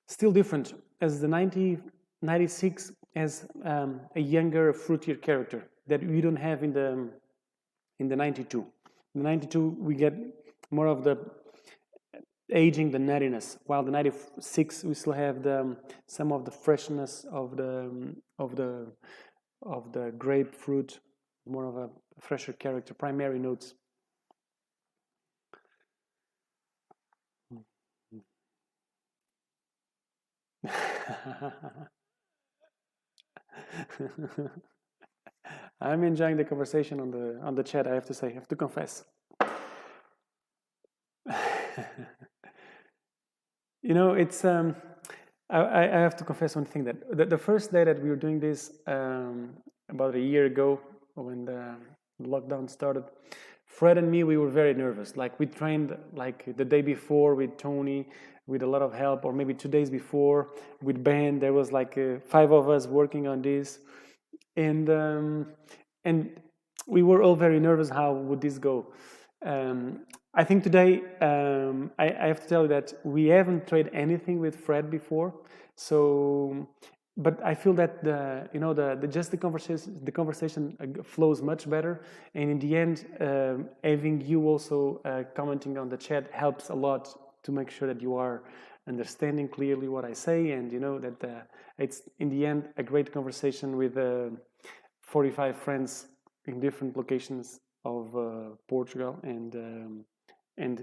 Still different, as the 96 has a younger, fruitier character that we don't have in the 92. In the 92, we get more of the aging, the nuttiness, while the 96 we still have some of the freshness of the grapefruit, more of a fresher character, primary notes. I'm enjoying the conversation on the chat. I have to say, I have to confess. It's I have to confess one thing, that the first day that we were doing this, about a year ago, when the lockdown started, Fred and me, we were very nervous. Like, we trained like the day before with Tony, with a lot of help, or maybe 2 days before with Ben. There was like 5 of us working on this, and we were all very nervous. How would this go? I think today, I have to tell you that we haven't tried anything with Fred before, so but I feel that the conversation flows much better, and in the end, having you also commenting on the chat helps a lot to make sure that you are understanding clearly what I say, and that it's in the end a great conversation with 45 friends in different locations of Portugal and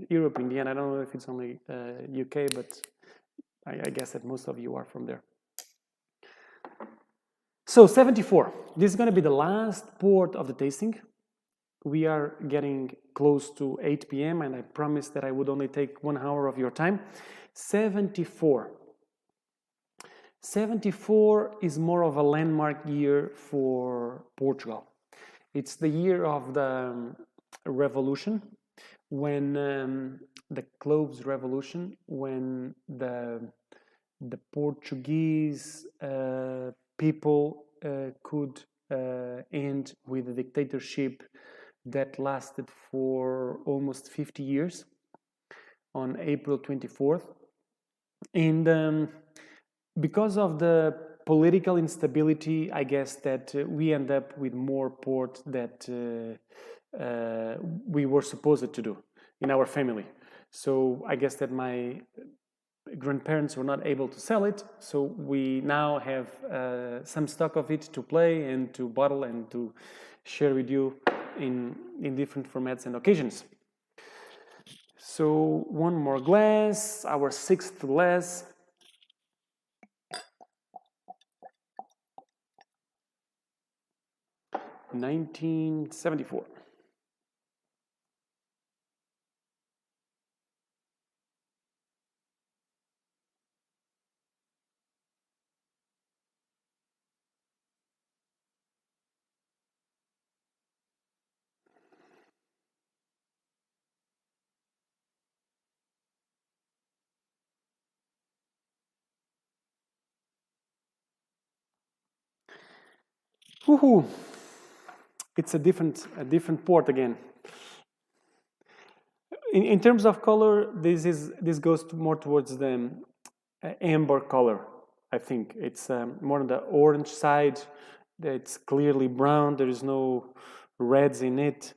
Europe. In the end, I don't know if it's only UK, but I guess that most of you are from there. So 74, this is going to be the last port of the tasting. We are getting close to 8 p.m. and I promised that I would only take 1 hour of your time. 74. 74 is more of a landmark year for Portugal. It's the year of the revolution, when the Cloves Revolution, when the Portuguese people could end with a dictatorship that lasted for almost 50 years on April 24th. And because of the political instability, I guess that we end up with more port that we were supposed to do in our family. So I guess that my grandparents were not able to sell it, so we now have some stock of it to play and to bottle and to share with you in different formats and occasions. So one more glass, our 6th glass. $19.74. Woohoo! It's a different port again. In terms of color, this goes more towards the amber color. I think it's more on the orange side. It's clearly brown. There is no reds in it.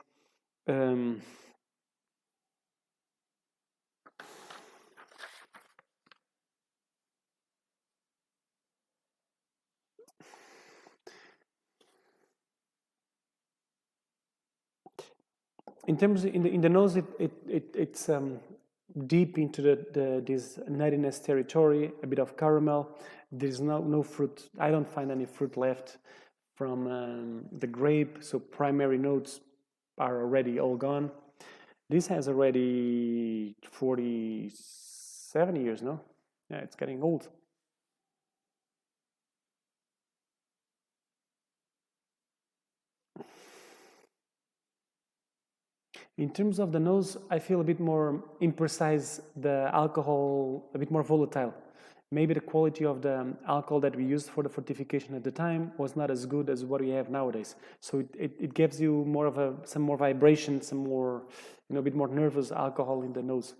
In terms in the nose, it's deep into this nuttiness territory, a bit of caramel. There's no fruit. I don't find any fruit left from the grape, so primary notes are already all gone. This has already 47 years, no? Yeah, it's getting old. In terms of the nose, I feel a bit more imprecise, the alcohol a bit more volatile. Maybe the quality of the alcohol that we used for the fortification at the time was not as good as what we have nowadays. So it gives you more of some more vibration, some more, a bit more nervous alcohol in the nose.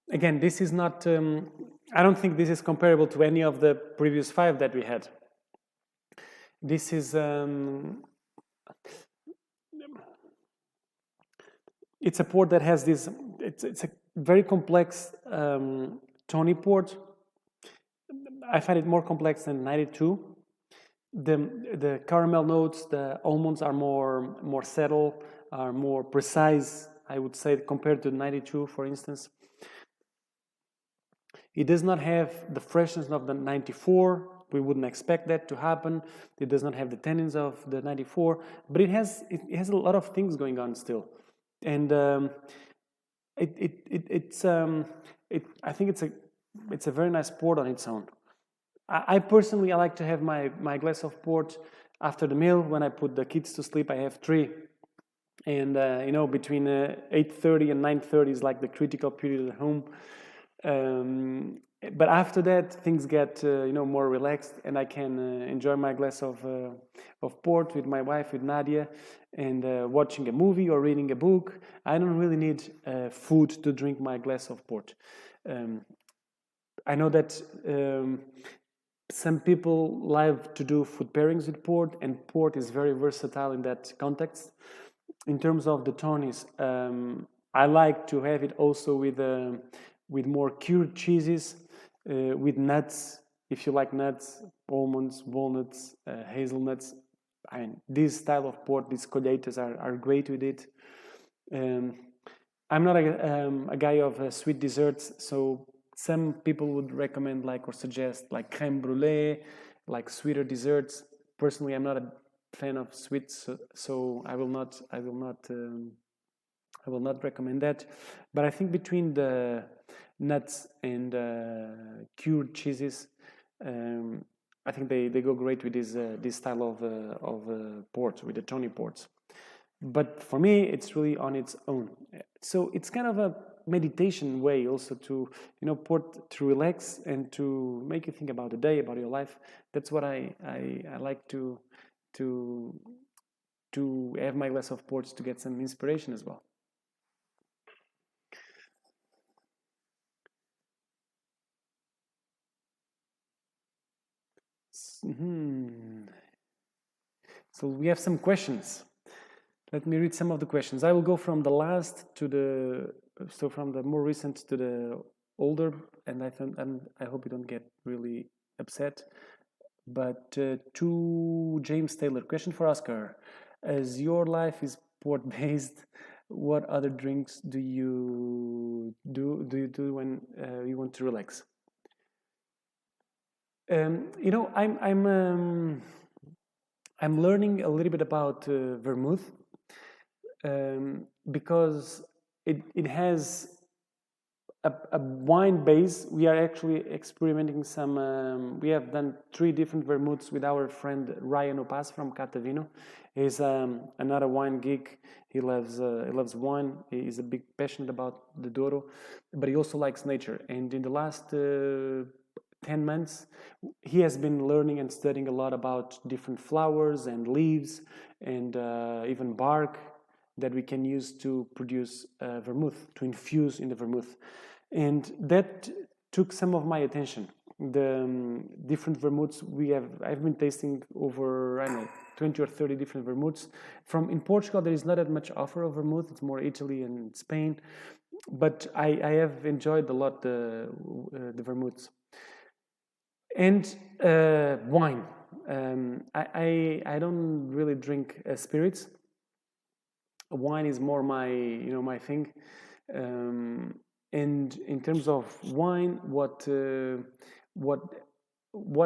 Again, this is not, I don't think this is comparable to any of the previous 5 that we had. This is, it's a port that has this, it's a very complex tawny port. I find it more complex than 92. The caramel notes, the almonds are more subtle, are more precise, I would say, compared to 92, for instance. It does not have the freshness of the 94. We wouldn't expect that to happen. It does not have the tannins of the 94, but it has a lot of things going on still, and I think it's a very nice port on its own. I personally like to have my glass of port After the meal, when I put the kids to sleep, I have three. And between 8:30 and 9:30 is like the critical period at home. But after that, things get more relaxed, and I can enjoy my glass of port with my wife, with Nadia, and watching a movie or reading a book. I don't really need food to drink my glass of port. I know that some people like to do food pairings with port, and port is very versatile in that context. In terms of the tonics, I like to have it also with more cured cheeses, with nuts. If you like nuts, almonds, walnuts, hazelnuts, I mean, this style of port, these Colheitas are great with it. I'm not a guy of sweet desserts, so some people would recommend or suggest creme brulee, like sweeter desserts. Personally, I'm not a fan of sweets, so I will not recommend that. But I think between the nuts and cured cheeses, I think they go great with this style of port, with the tonic ports. But for me, it's really on its own. So it's kind of a meditation way also to port, to relax and to make you think about the day, about your life. That's what I like to have my glass of ports to get some inspiration as well. So we have some questions. Let me read some of the questions. I will go from the last from the more recent to the older, and I hope you don't get really upset. But to James Taylor, question for Oscar: as your life is port based, what other drinks do you do when you want to relax? I'm learning a little bit about vermouth, because it has a wine base. We are actually experimenting some. We have done 3 different vermouths with our friend Ryan Opas from Catavino. He's another wine geek. He loves wine. He's a big passionate about the Douro, but he also likes nature. And in the last 10 months, he has been learning and studying a lot about different flowers and leaves and even bark that we can use to produce vermouth, to infuse in the vermouth. And that took some of my attention. The different vermouths I've been tasting over, 20 or 30 different vermouths. In Portugal, there is not that much offer of vermouth. It's more Italy and Spain. But I have enjoyed a lot the vermouths. And wine. I don't really drink spirits. Wine is more my thing. And in terms of wine, what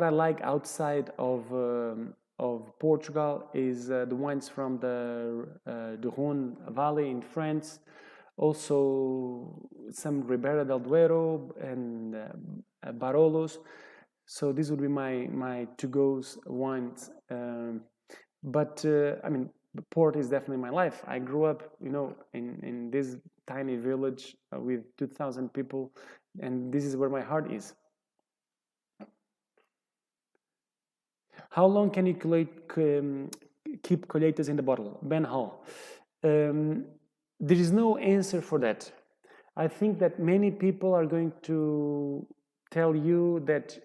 I like outside of Portugal is the wines from the Rhone Valley in France, also some Ribera del Duero and Barolos. So these would be my to-goes wines. But port is definitely my life. I grew up, in this tiny village with 2,000 people, and this is where my heart is. How long can you keep Colheitas in the bottle? Ben Hall. There is no answer for that. I think that many people are going to tell you that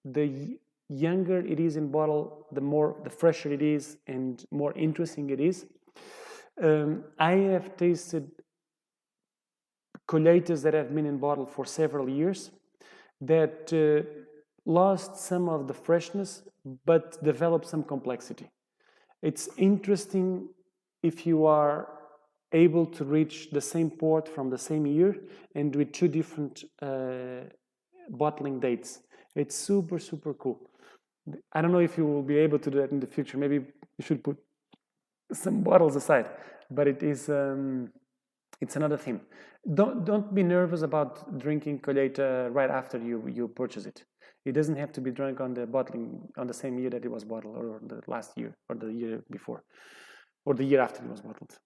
the younger it is in bottle, the fresher it is and more interesting it is. I have tasted Colheitas that have been in bottle for several years that lost some of the freshness but developed some complexity. It's interesting if you are able to reach the same port from the same year and with 2 different bottling dates. It's super, super cool. I don't know if you will be able to do that in the future. Maybe you should put some bottles aside. But it is It's another theme. Don't be nervous about drinking Colheita right after you purchase it. It doesn't have to be drunk on the bottling on the same year that it was bottled, or the last year, or the year before, or the year after it was bottled.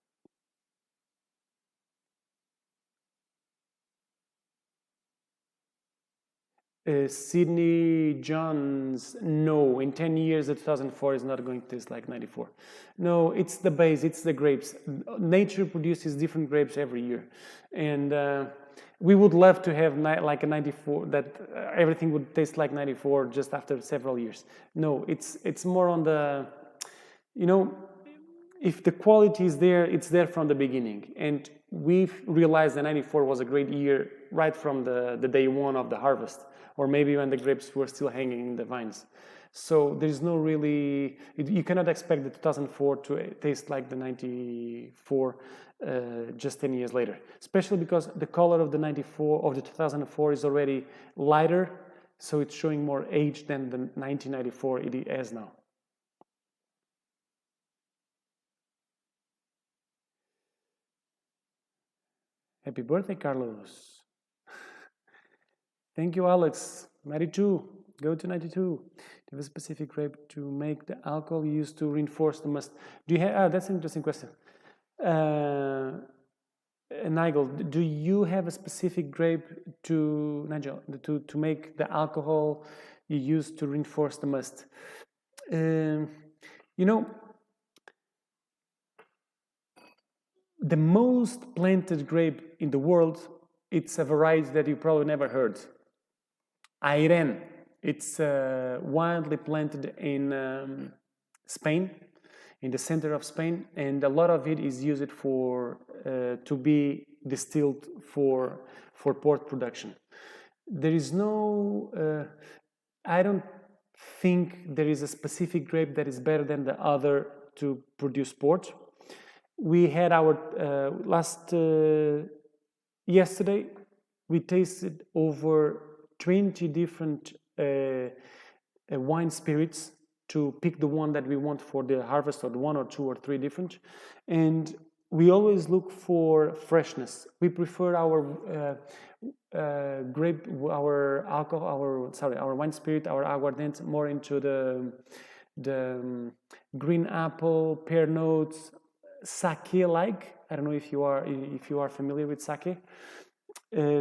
Sydney Johns, no, in 10 years the 2004 is not going to taste like 94. No, it's the base, it's the grapes. Nature produces different grapes every year. And we would love to have like a 94, that everything would taste like 94 just after several years. No, it's more on the, you know, if the quality is there, it's there from the beginning. And we've realized that 94 was a great year right from the day one of the harvest, or maybe when the grapes were still hanging in the vines. So there's no really, you cannot expect the 2004 to taste like the 94 just 10 years later, especially because the color of the 94, of the 2004 is already lighter, so it's showing more age than the 1994 it has now. Happy birthday, Carlos. Thank you, Alex. 92. Go to 92. Do you have a specific grape to make the alcohol used to reinforce the must? Do you have? That's an interesting question. Nigel, do you have a specific grape to Nigel to make the alcohol you use to reinforce the must? You know, the most planted grape in the world, it's a variety that you probably never heard. Airen. It's widely planted in Spain, in the center of Spain, and a lot of it is used for to be distilled for port production. There is no, I don't think there is a specific grape that is better than the other to produce port. We had our yesterday we tasted over 20 different wine spirits to pick the one that we want for the harvest, or the one or two or three different, and we always look for freshness. We prefer our grape, our alcohol, our wine spirit, our aguardente more into the green apple, pear notes, sake-like. I don't know if you are familiar with sake.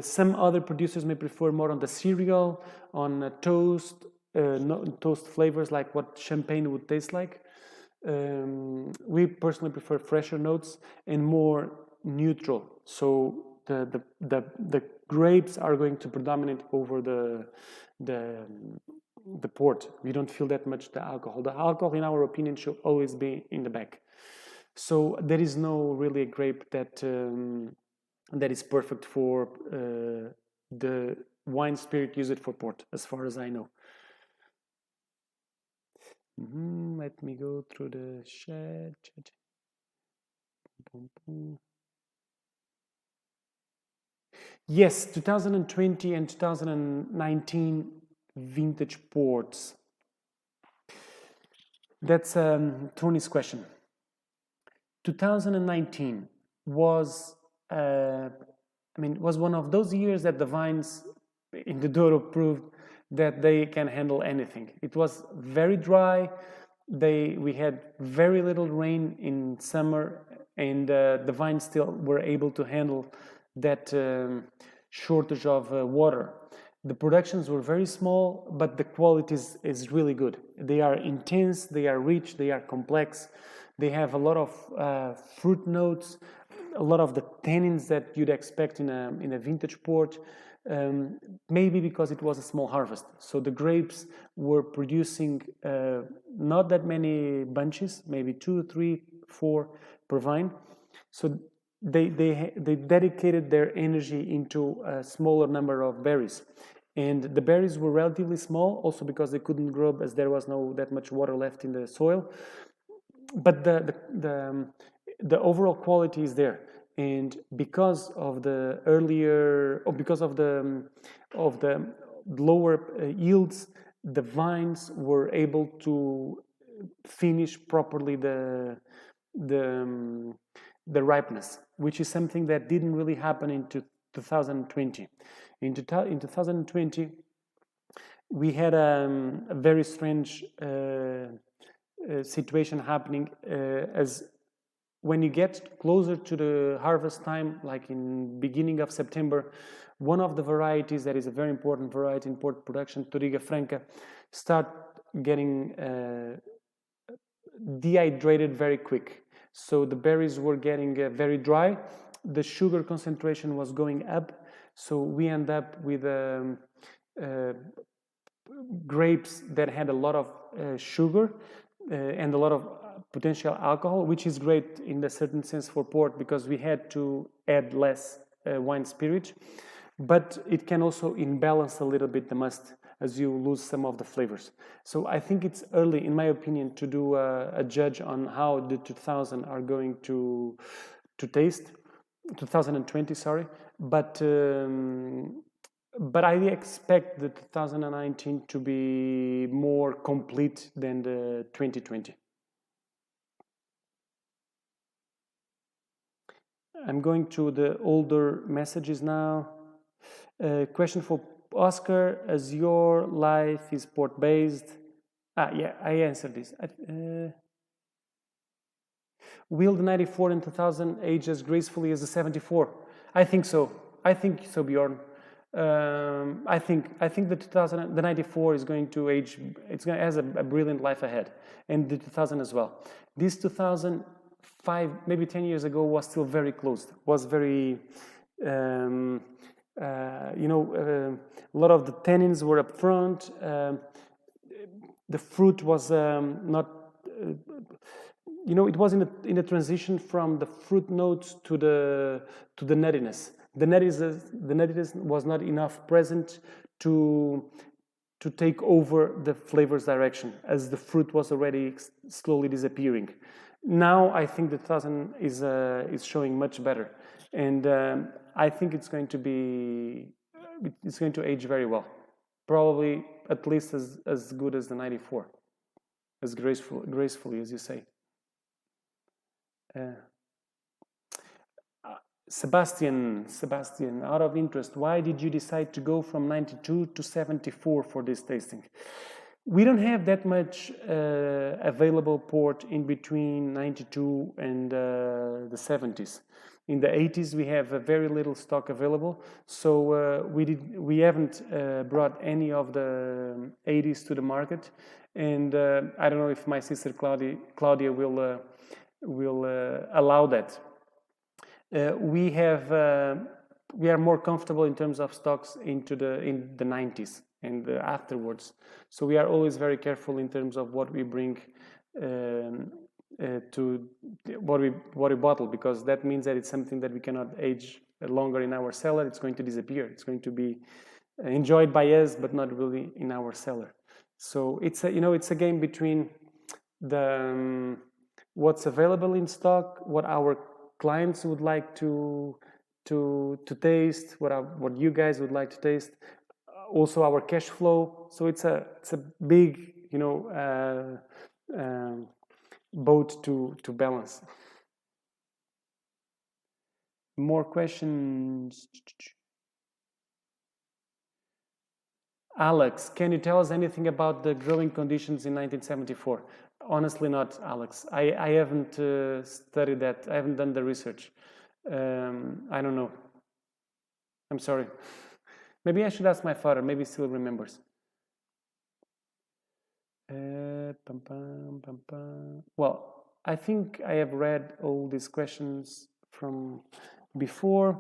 Some other producers may prefer more on the cereal, on toast, toast flavors like what champagne would taste like. We personally prefer fresher notes and more neutral. So the grapes are going to predominate over the port. We don't feel that much the alcohol. The alcohol, in our opinion, should always be in the back. So there is no really a grape that is perfect for the wine spirit used for port, as far as I know. Let me go through the chat. Yes, 2020 and 2019 vintage ports. That's Tony's question. 2019 was was one of those years that the vines in the Douro proved that they can handle anything. It was very dry. We had very little rain in summer, and the vines still were able to handle that shortage of water. The productions were very small, but the quality is really good. They are intense, they are rich, they are complex. They have a lot of fruit notes, a lot of the tannins that you'd expect in a vintage port. Maybe because it was a small harvest, so the grapes were producing not that many bunches, maybe 2, 3, 4 per vine. So they dedicated their energy into a smaller number of berries, and the berries were relatively small, also because they couldn't grow as there was no that much water left in the soil. But the overall quality is there, and because of the lower yields, the vines were able to finish properly the ripeness. which is something that didn't really happen in 2020. In 2020, we had a very strange situation happening as when you get closer to the harvest time, like in beginning of September, one of the varieties that is a very important variety in port production, Toriga Franca, start getting dehydrated very quick. So the berries were getting very dry, the sugar concentration was going up, so we end up with grapes that had a lot of sugar and a lot of potential alcohol, which is great in a certain sense for port because we had to add less wine spirit, but it can also imbalance a little bit the must as you lose some of the flavors. So I think it's early, in my opinion, to do a judge on how the 2000 are going to taste, 2020, sorry, but I expect the 2019 to be more complete than the 2020. I'm going to the older messages now. Question for Oscar: as your life is port-based? Yeah, I answered this. Will the 94 and 2000 age as gracefully as the 74? I think so. I think so, Bjorn. I think the 94 is going to age. Has a brilliant life ahead, and the 2000 as well. This 2005, maybe 10 years ago, was still very closed. Was very, a lot of the tannins were up front. The fruit was not. It was in the transition from the fruit notes to the nuttiness. The nuttiness was not enough present to take over the flavor's direction, as the fruit was already slowly disappearing. Now I think the 2000 is showing much better, and I think it's going to age very well, probably at least as good as the 94, as gracefully as you say. Sebastian, out of interest, why did you decide to go from 92 to 74 for this tasting? We don't have that much available port in between 92 and the 70s. In the 80s, we have very little stock available, so we haven't brought any of the 80s to the market, and I don't know if my sister Claudia will allow that. We are more comfortable in terms of stocks in the 90s and afterwards. So we are always very careful in terms of what we bring to what we bottle, because that means that it's something that we cannot age longer in our cellar. It's going to disappear. It's going to be enjoyed by us, but not really in our cellar. So it's a game between the what's available in stock, what our clients would like to taste, what you guys would like to taste, also our cash flow. So it's a big boat to balance. More questions. Alex, can you tell us anything about the growing conditions in 1974? Honestly not, Alex. I haven't studied that. I haven't done the research. I don't know. I'm sorry. Maybe I should ask my father. Maybe he still remembers. Well, I think I have read all these questions from before.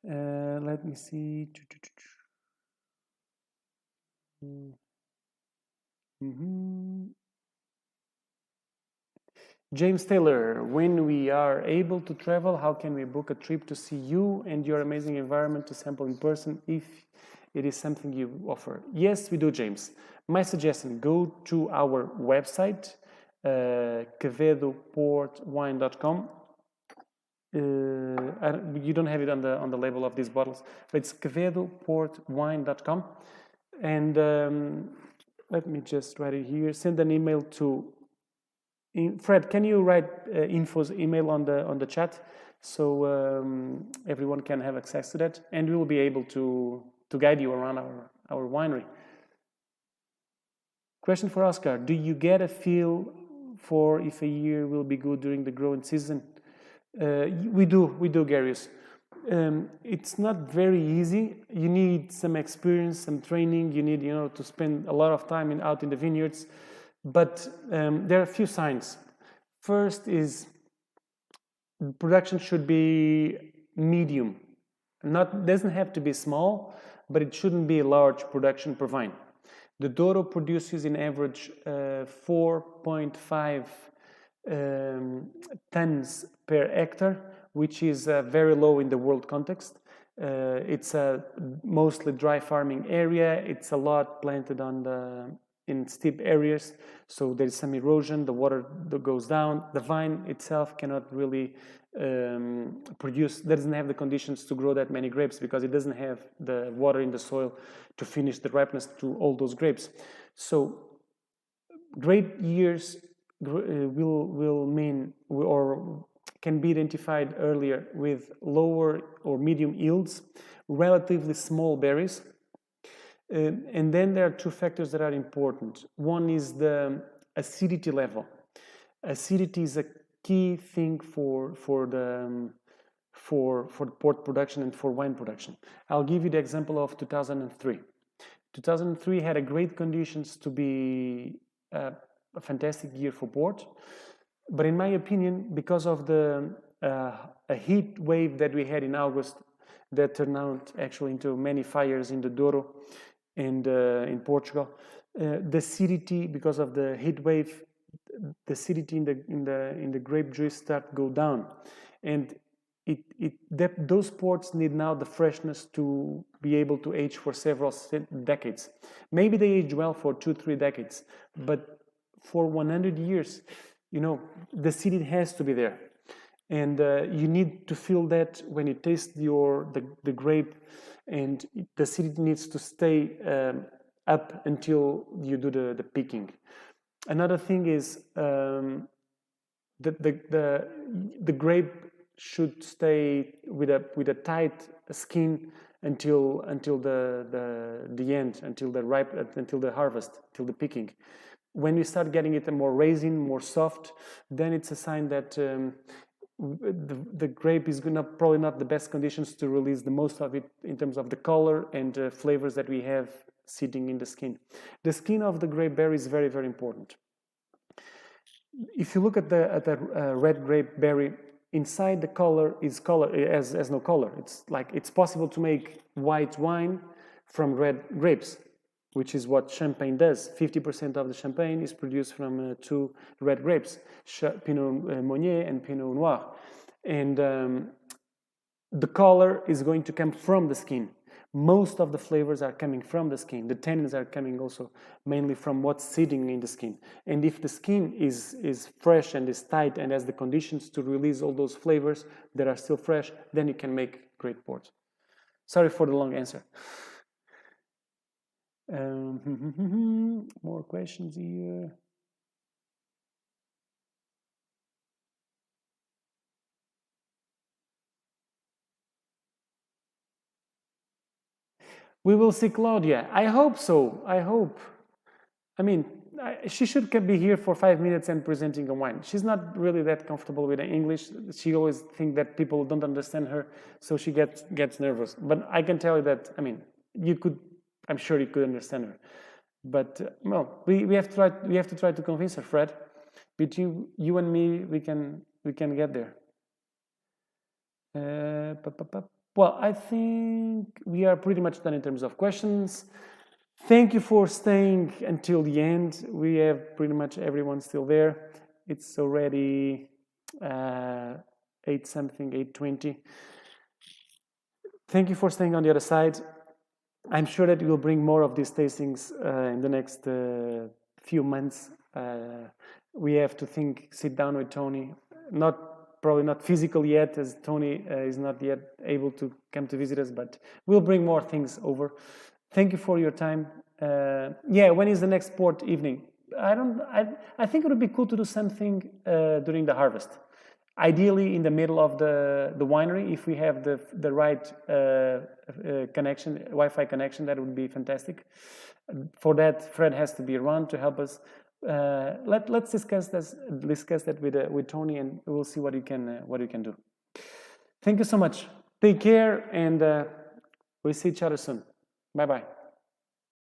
Let me see. James Taylor, when we are able to travel, how can we book a trip to see you and your amazing environment to sample in person if it is something you offer? Yes, we do, James. My suggestion, go to our website, quevedoportwine.com. You don't have it on the label of these bottles, but it's quevedoportwine.com. And let me just write it here. Send an email to Fred, can you write info's email on the chat so everyone can have access to that, and we will be able to guide you around our winery. Question for Oscar: do you get a feel for if a year will be good during the growing season? We do, Garius. It's not very easy. You need some experience, some training. You need, to spend a lot of time out in the vineyards. But there are a few signs. First is production should be medium. Doesn't have to be small, but it shouldn't be a large production per vine. The Douro produces in average 4.5 tons per hectare, which is very low in the world context. It's a mostly dry farming area. It's a lot planted in steep areas, so there's some erosion. The water goes down. The vine itself cannot really doesn't have the conditions to grow that many grapes because it doesn't have the water in the soil to finish the ripeness to all those grapes. So great years will mean or can be identified earlier with lower or medium yields, relatively small berries. And then there are two factors that are important. One is the acidity level. Acidity is a key thing for port production and for wine production. I'll give you the example of 2003. 2003 had a great conditions to be a fantastic year for port, but in my opinion, because of a heat wave that we had in August that turned out actually into many fires in the Douro and in Portugal, the acidity, because of the heat wave, the acidity in the grape juice start to go down, and those ports need now the freshness to be able to age for several decades. Maybe they age well for 2-3 decades, but for 100 years, the acidity has to be there, and you need to feel that when you taste the grape, and the acidity needs to stay up until you do the picking. Another thing is the grape should stay with a tight skin until the end, until the harvest, till the picking. When you start getting it more resin, more soft, then it's a sign that the grape is probably not the best conditions to release the most of it in terms of the color and flavors that we have sitting in the skin. The skin of the grape berry is very, very important. If you look at the red grape berry, inside the color has no color. It's possible to make white wine from red grapes, which is what champagne does. 50% of the champagne is produced from two red grapes, Pinot Meunier and Pinot Noir. And the color is going to come from the skin. Most of the flavors are coming from the skin. The tannins are coming also mainly from what's sitting in the skin. And if the skin is fresh and is tight and has the conditions to release all those flavors that are still fresh, then you can make great port. Sorry for the long answer. More questions here. We will see Claudia. I hope so. I hope. I mean, she should be here for 5 minutes and presenting a wine. She's not really that comfortable with the English. She always thinks that people don't understand her, so she gets nervous. But I can tell you that, I'm sure you could understand her. But we have to try to convince her, Fred. Between you and me, we can get there. Well, I think we are pretty much done in terms of questions. Thank you for staying until the end. We have pretty much everyone still there. It's already 8:20. Thank you for staying on the other side. I'm sure that we will bring more of these tastings in the next few months. We have to sit down with Tony. Probably not physical yet, as Tony is not yet able to come to visit us, but we'll bring more things over. Thank you for your time. When is the next port evening? I think it would be cool to do something during the harvest. Ideally, in the middle of the winery, if we have the right connection, Wi-Fi connection, that would be fantastic. For that, Fred has to be around to help us. Let's discuss that with Tony, and we'll see what you can do. Thank you so much. Take care, and we'll see each other soon. Bye bye.